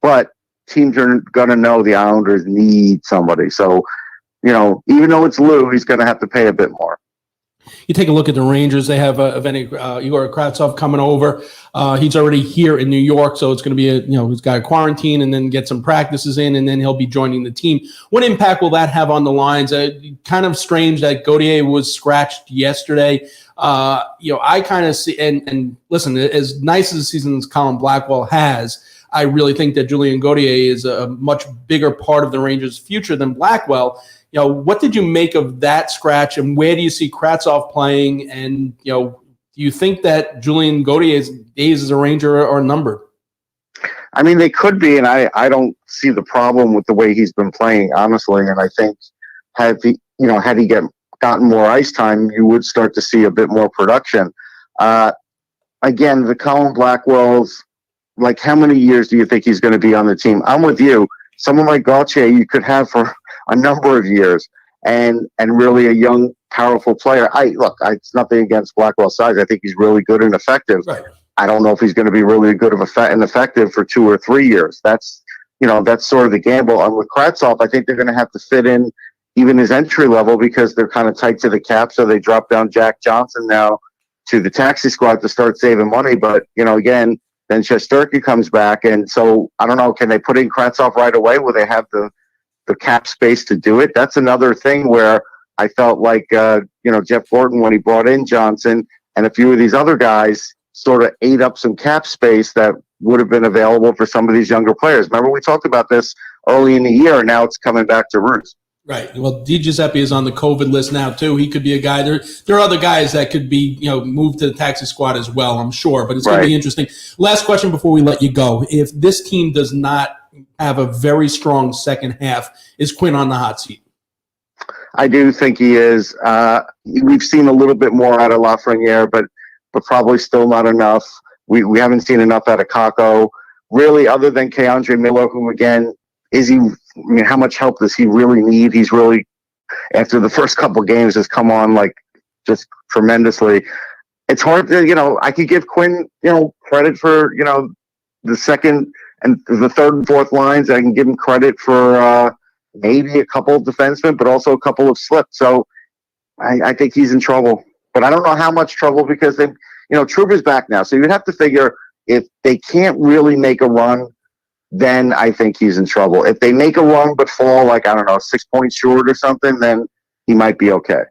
But teams are going to know the Islanders need somebody. So, even though it's Lou, he's going to have to pay a bit more. You take a look at the Rangers. They have Igor Kravtsov coming over. He's already here in New York, so it's going to be he's got a quarantine and then get some practices in, and then he'll be joining the team. What impact will that have on the lines? Kind of strange that Gauthier was scratched yesterday. I kind of see, and listen, as nice as a season as Colin Blackwell has, I really think that Julien Gauthier is a much bigger part of the Rangers' future than Blackwell. What did you make of that scratch, and where do you see Kravtsov playing? And, do you think that Julien Gauthier's days as a Ranger are numbered? I mean, they could be, and I don't see the problem with the way he's been playing, honestly. And I think had he gotten more ice time, you would start to see a bit more production. Again, the Colin Blackwells, like, how many years do you think he's going to be on the team? I'm with you. Someone like Gauthier you could have for a number of years, and really a young, powerful player. It's nothing against Blackwell's size. I think he's really good and effective. Right. I don't know if he's going to be really good and effective for 2 or 3 years. That's sort of the gamble. And with Kravtsov, I think they're going to have to fit in even his entry level because they're kind of tight to the cap. So they drop down Jack Johnson now to the taxi squad to start saving money. But, again, then Shesterkin comes back. And so, I don't know, can they put in Kravtsov right away? Will they have the cap space to do it? That's another thing where I felt like, Jeff Gordon, when he brought in Johnson and a few of these other guys, sort of ate up some cap space that would have been available for some of these younger players. Remember, we talked about this early in the year, and now it's coming back to roost. Right. Well, DiGiuseppe is on the COVID list now too. He could be a guy. There are other guys that could be, moved to the taxi squad as well, I'm sure. But it's going to be interesting. Last question before we let you go. If this team does not have a very strong second half, is Quinn on the hot seat? I do think he is. We've seen a little bit more out of Lafreniere, but probably still not enough. We haven't seen enough out of Kako. Really, other than Keandre Miller, who, again, how much help does he really need? He's really, after the first couple games, has come on just tremendously. It's hard to, I could give Quinn, credit for, the second and the third and fourth lines. I can give him credit for maybe a couple of defensemen, but also a couple of slips. So I think he's in trouble. But I don't know how much trouble because Trouba's back now. So you'd have to figure if they can't really make a run, then I think he's in trouble. If they make a run but fall 6 points short or something, then he might be okay.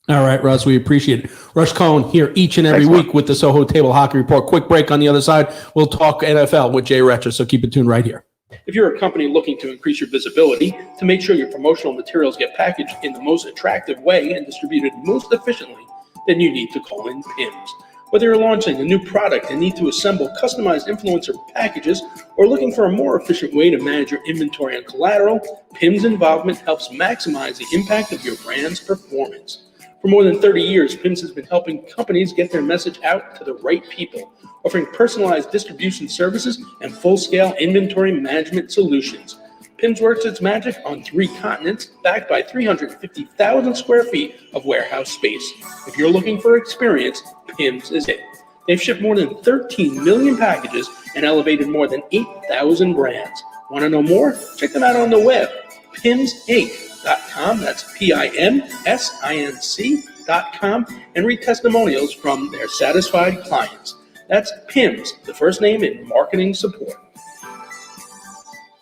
All right, Russ, we appreciate it. Russ Cohen here each and every week with the Soho Table Hockey Report. Quick break on the other side. We'll talk NFL with Jay Retcher, so keep it tuned right here. If you're a company looking to increase your visibility, to make sure your promotional materials get packaged in the most attractive way and distributed most efficiently, then you need to call in PIMS. Whether you're launching a new product and need to assemble customized influencer packages or looking for a more efficient way to manage your inventory and collateral, PIMS involvement helps maximize the impact of your brand's performance. For more than 30 years, PIMS has been helping companies get their message out to the right people, offering personalized distribution services and full-scale inventory management solutions. PIMS works its magic on 3 continents, backed by 350,000 square feet of warehouse space. If you're looking for experience, PIMS is it. They've shipped more than 13 million packages and elevated more than 8,000 brands. Want to know more? Check them out on the web, PIMSinc.com. That's PIMSINC.com, and read testimonials from their satisfied clients. That's PIMS, the first name in marketing support.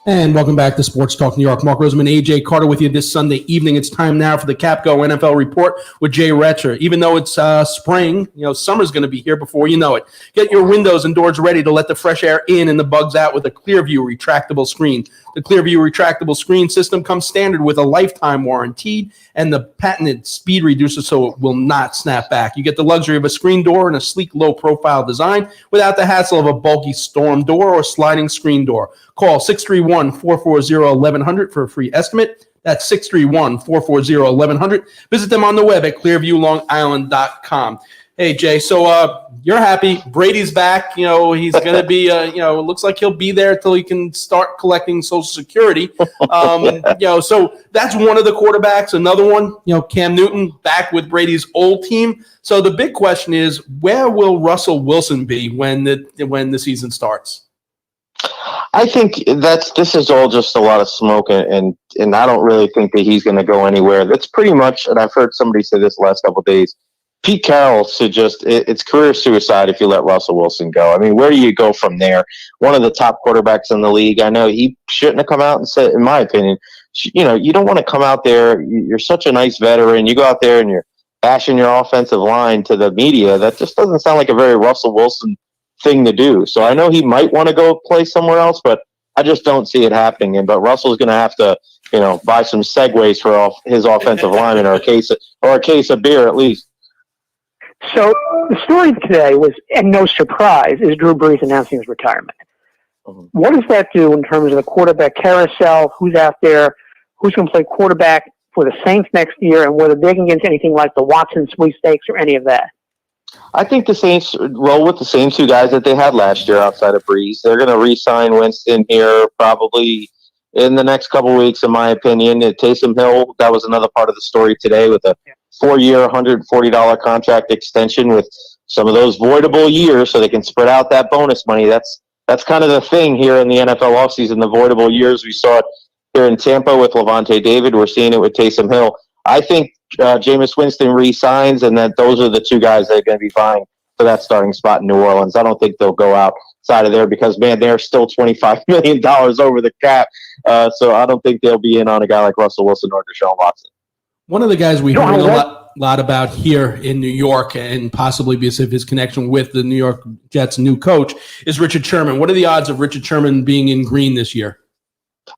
And welcome back to Sports Talk New York. Mark Roseman, AJ Carter with you this Sunday evening. It's time now for the Capco NFL Report with Jay Retcher. Even though it's spring, summer's going to be here before you know it. Get your windows and doors ready to let the fresh air in and the bugs out with a Clearview retractable screen. The Clearview retractable screen system comes standard with a lifetime warranty and the patented speed reducer so it will not snap back. You get the luxury of a screen door and a sleek, low-profile design without the hassle of a bulky storm door or sliding screen door. Call 631-440-1100 for a free estimate. That's 631-440-1100. Visit them on the web at clearviewlongisland.com. Hey, Jay, so you're happy. Brady's back. He's going to be, it looks like he'll be there until he can start collecting Social Security. So that's one of the quarterbacks. Another one, Cam Newton back with Brady's old team. So the big question is, where will Russell Wilson be when the season starts? I think this is all just a lot of smoke, and I don't really think that he's going to go anywhere. That's pretty much, and I've heard somebody say this the last couple of days, Pete Carroll it's career suicide if you let Russell Wilson go. I mean, where do you go from there? One of the top quarterbacks in the league. I know he shouldn't have come out and said, in my opinion, you don't want to come out there. You're such a nice veteran. You go out there and you're bashing your offensive line to the media. That just doesn't sound like a very Russell Wilson thing to do. So I know he might want to go play somewhere else, but I just don't see it happening. But Russell's going to have to, buy some Segways for his offensive lineman or a case of beer at least. So the story today was, and no surprise, is Drew Brees announcing his retirement. Mm-hmm. What does that do in terms of the quarterback carousel? Who's out there? Who's going to play quarterback for the Saints next year? And whether they can get into anything like the Watson sweepstakes or any of that? I think the Saints roll with the same 2 guys that they had last year outside of Brees. They're going to re-sign Winston here probably in the next couple of weeks, in my opinion. Taysom Hill, that was another part of the story today with a 4-year, $140 contract extension with some of those voidable years so they can spread out that bonus money. That's kind of the thing here in the NFL offseason, the voidable years. We saw it here in Tampa with Levante David. We're seeing it with Taysom Hill. I think Jameis Winston re-signs, and that those are the 2 guys that are going to be vying for that starting spot in New Orleans. I don't think they'll go outside of there because, man, they're still $25 million over the cap. So I don't think they'll be in on a guy like Russell Wilson or Deshaun Watson. One of the guys we heard a lot. lot about here in New York, and possibly because of his connection with the New York Jets' new coach, is Richard Sherman. What are the odds of Richard Sherman being in green this year?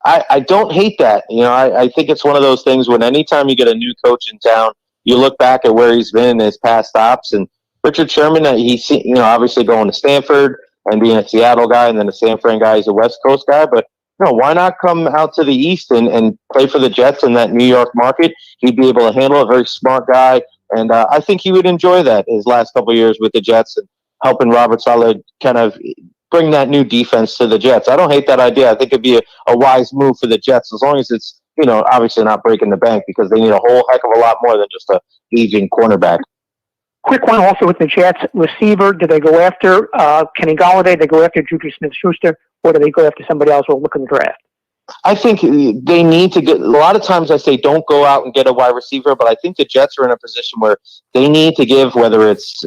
I don't hate that. I think it's one of those things when anytime you get a new coach in town, you look back at where he's been in his past stops. And Richard Sherman, he's obviously going to Stanford and being a Seattle guy, and then a San Fran guy. He's a West Coast guy, but why not come out to the East and play for the Jets in that New York market? He'd be able to handle it. Very smart guy, and I think he would enjoy that his last couple of years with the Jets and helping Robert Saleh kind of bring that new defense to the Jets. I don't hate that idea. I think it'd be a wise move for the Jets, as long as it's obviously not breaking the bank, because they need a whole heck of a lot more than just a aging cornerback. Quick one also with the Jets. Receiver, do they go after Kenny Golladay? Do they go after Juju Smith-Schuster? Or do they go after somebody else or look in the draft? I think they need to get – a lot of times I say don't go out and get a wide receiver, but I think the Jets are in a position where they need to give, whether it's,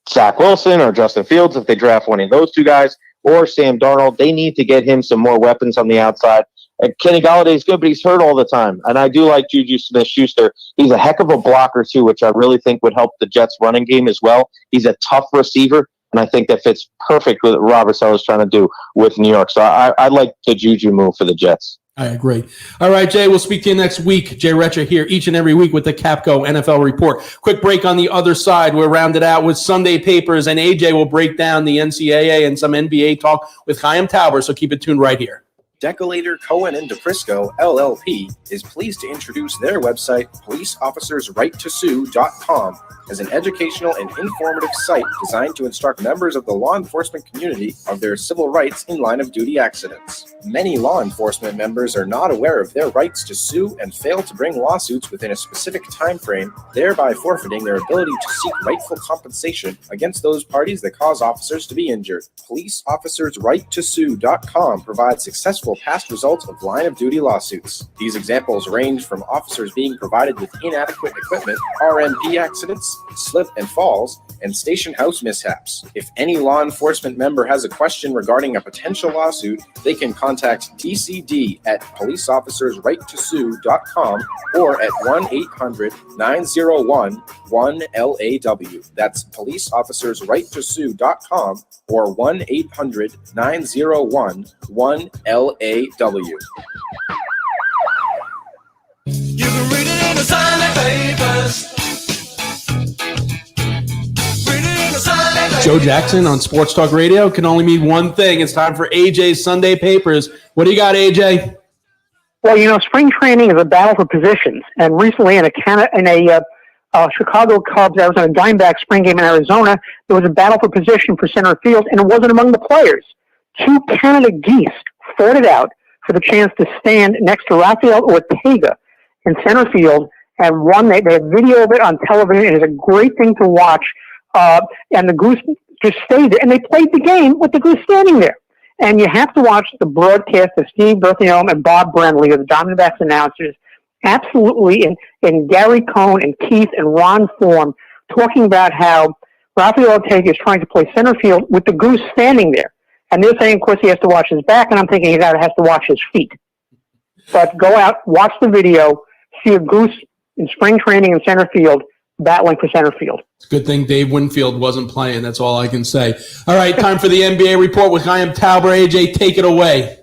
Zach Wilson or Justin Fields, if they draft one of those two guys, or Sam Darnold, they need to get him some more weapons on the outside. And Kenny Golladay is good, but he's hurt all the time. And I do like Juju Smith-Schuster. He's a heck of a blocker, too, which I really think would help the Jets' running game as well. He's a tough receiver, and I think that fits perfect with what Robert Saleh is trying to do with New York. So I like the Juju move for the Jets. I agree. All right, Jay, we'll speak to you next week. Jay Retcher here each and every week with the Capco NFL Report. Quick break on the other side. We're rounded out with Sunday Papers, and AJ will break down the NCAA and some NBA talk with Chaim Tauber, so keep it tuned right here. Decolator Cohen and DePrisco, LLP, is pleased to introduce their website, policeofficersrighttosue.com, as an educational and informative site designed to instruct members of the law enforcement community of their civil rights in line-of-duty accidents. Many law enforcement members are not aware of their rights to sue and fail to bring lawsuits within a specific time frame, thereby forfeiting their ability to seek rightful compensation against those parties that cause officers to be injured. PoliceofficersRightToSue.com provides successful past results of line-of-duty lawsuits. These examples range from officers being provided with inadequate equipment, RMP accidents, slip and falls, and station house mishaps. If any law enforcement member has a question regarding a potential lawsuit, they can contact DCD at policeofficersrighttosue.com or at 1-800-901-1LAW. That's policeofficersrighttosue.com or 1-800-901-1LAW. You can read it in the Sunday papers. Joe Jackson on Sports Talk Radio can only mean one thing. It's time for AJ's Sunday Papers. What do you got, AJ? Well, spring training is a battle for positions. And recently in a Chicago Cubs, I was on a Diamondback spring game in Arizona, there was a battle for position for center field, and it wasn't among the players. Two Canada geese fought it out for the chance to stand next to Rafael Ortega in center field, and won. They have video of it on television. It is a great thing to watch. And the goose just stayed there, and they played the game with the goose standing there. And you have to watch the broadcast of Steve Berthiaume and Bob Brenly, of the Diamondbacks announcers, absolutely in Gary Cohn and Keith and Ron form, talking about how Rafael Ortega is trying to play center field with the goose standing there. And they're saying, of course, he has to watch his back, and I'm thinking he has to watch his feet. But go out, watch the video, see a goose in spring training in center field, battling for center field. It's a good thing Dave Winfield wasn't playing. That's all I can say. All right, time for the NBA report with Chaim Tauber. AJ, take it away.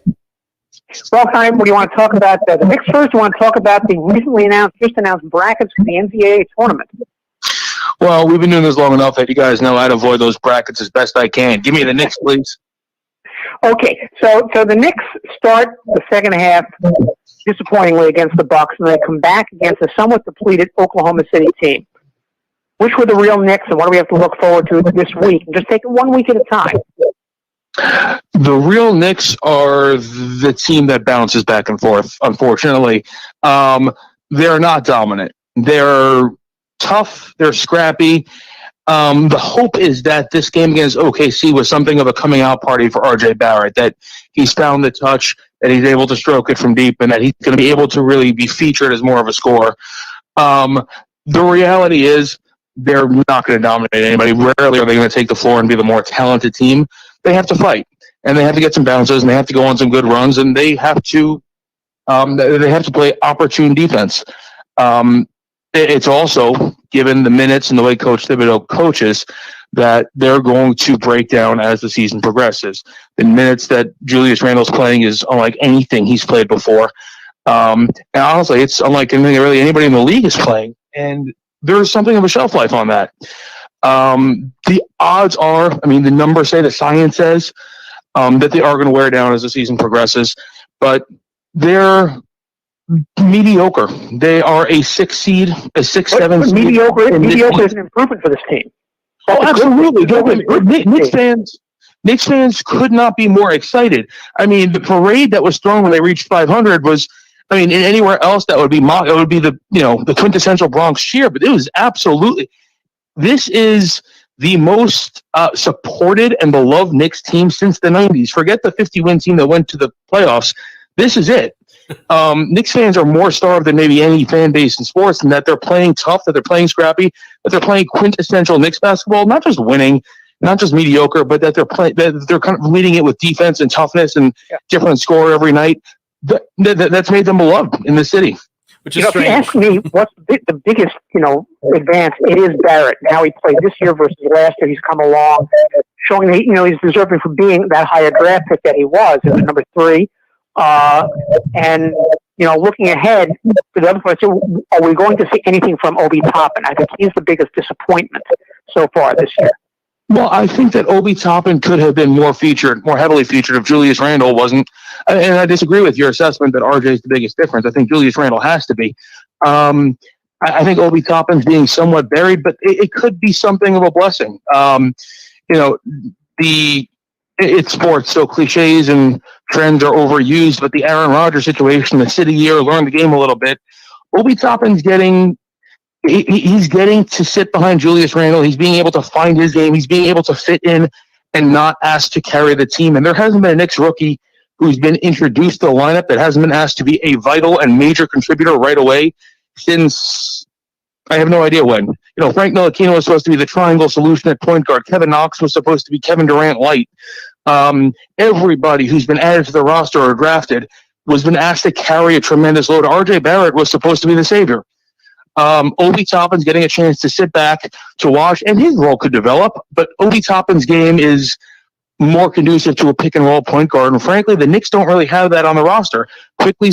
Well, Chaim, what do you want to talk about? The Knicks first. You want to talk about the just announced brackets for the NCAA tournament? Well, we've been doing this long enough that you guys know I'd avoid those brackets as best I can. Give me the Knicks, please. Okay, so the Knicks start the second half disappointingly against the Bucks, and they come back against a somewhat depleted Oklahoma City team. Which were the real Knicks, and what do we have to look forward to this week? Just take it 1 week at a time. The real Knicks are the team that bounces back and forth, unfortunately. They're not dominant. They're tough. They're scrappy. The hope is that this game against OKC was something of a coming out party for RJ Barrett, that he's found the touch, that he's able to stroke it from deep, and that he's going to be able to really be featured as more of a scorer. The reality is they're not going to dominate anybody. Rarely are they going to take the floor and be the more talented team. They have to fight, and they have to get some bounces, and they have to go on some good runs, and they have to play opportune defense. it's also, given the minutes and the way Coach Thibodeau coaches, that they're going to break down as the season progresses. The minutes that Julius Randle's playing is unlike anything he's played before. And honestly, it's unlike anything really anybody in the league is playing. And there's something of a shelf life on that. The odds are, I mean, the numbers say, the science says that they are going to wear down as the season progresses. But they're mediocre. They are a 6 seed, a 6-7 seed. Mediocre is an improvement for this team. Oh, absolutely. Knicks fans could not be more excited. I mean, the parade that was thrown when they reached 500 was, I mean, anywhere else that would be it would be the quintessential Bronx cheer, but it was absolutely. This is the most supported and beloved Knicks team since the 90s. Forget the 50-win team that went to the playoffs. This is it. Knicks fans are more starved than maybe any fan base in sports, and that they're playing tough, that they're playing scrappy, that they're playing quintessential Knicks basketball, not just winning, not just mediocre, but that they're kind of leading it with defense and toughness and different score every night. That's made them beloved in the city. Which is if you ask me what's the biggest, advance, it is Barrett. And how he played this year versus last year. He's come along, showing that, he's deserving for being that higher draft pick that he was at number 3. And, looking ahead to the other part, are we going to see anything from Obi Toppin? I think he's the biggest disappointment so far this year. Well, I think that Obi Toppin could have been more heavily featured if Julius Randle wasn't. And I disagree with your assessment that RJ is the biggest difference. I think Julius Randle has to be. I think Obi Toppin's being somewhat buried, but it could be something of a blessing. It's sports, so cliches and trends are overused, but the Aaron Rodgers situation, the city year, learn the game a little bit. Obi Toppin's he's getting to sit behind Julius Randle. He's being able to find his game. He's being able to fit in and not asked to carry the team. And there hasn't been a Knicks rookie who's been introduced to the lineup that hasn't been asked to be a vital and major contributor right away since I have no idea when. Frank Ntilikina was supposed to be the triangle solution at point guard. Kevin Knox was supposed to be Kevin Durant light. Everybody who's been added to the roster or drafted was been asked to carry a tremendous load. RJ Barrett was supposed to be the savior. Obi Toppin's getting a chance to sit back to watch, and his role could develop, but Obi Toppin's game is more conducive to a pick and roll point guard, and frankly, the Knicks don't really have that on the roster. Quickly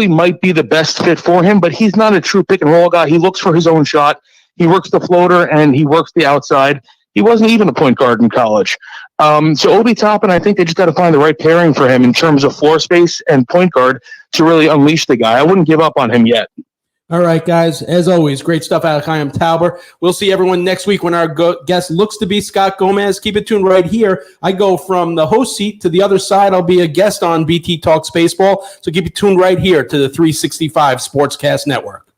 might be the best fit for him, but he's not a true pick and roll guy. He looks for his own shot. He works the floater and he works the outside. He wasn't even a point guard in college. So Obi Toppin, I think they just got to find the right pairing for him in terms of floor space and point guard to really unleash the guy. I wouldn't give up on him yet. All right, guys. As always, great stuff out of Chaim Tauber. We'll see everyone next week when our guest looks to be Scott Gomez. Keep it tuned right here. I go from the host seat to the other side. I'll be a guest on BT Talks Baseball. So keep it tuned right here to the 365 Sportscast Network.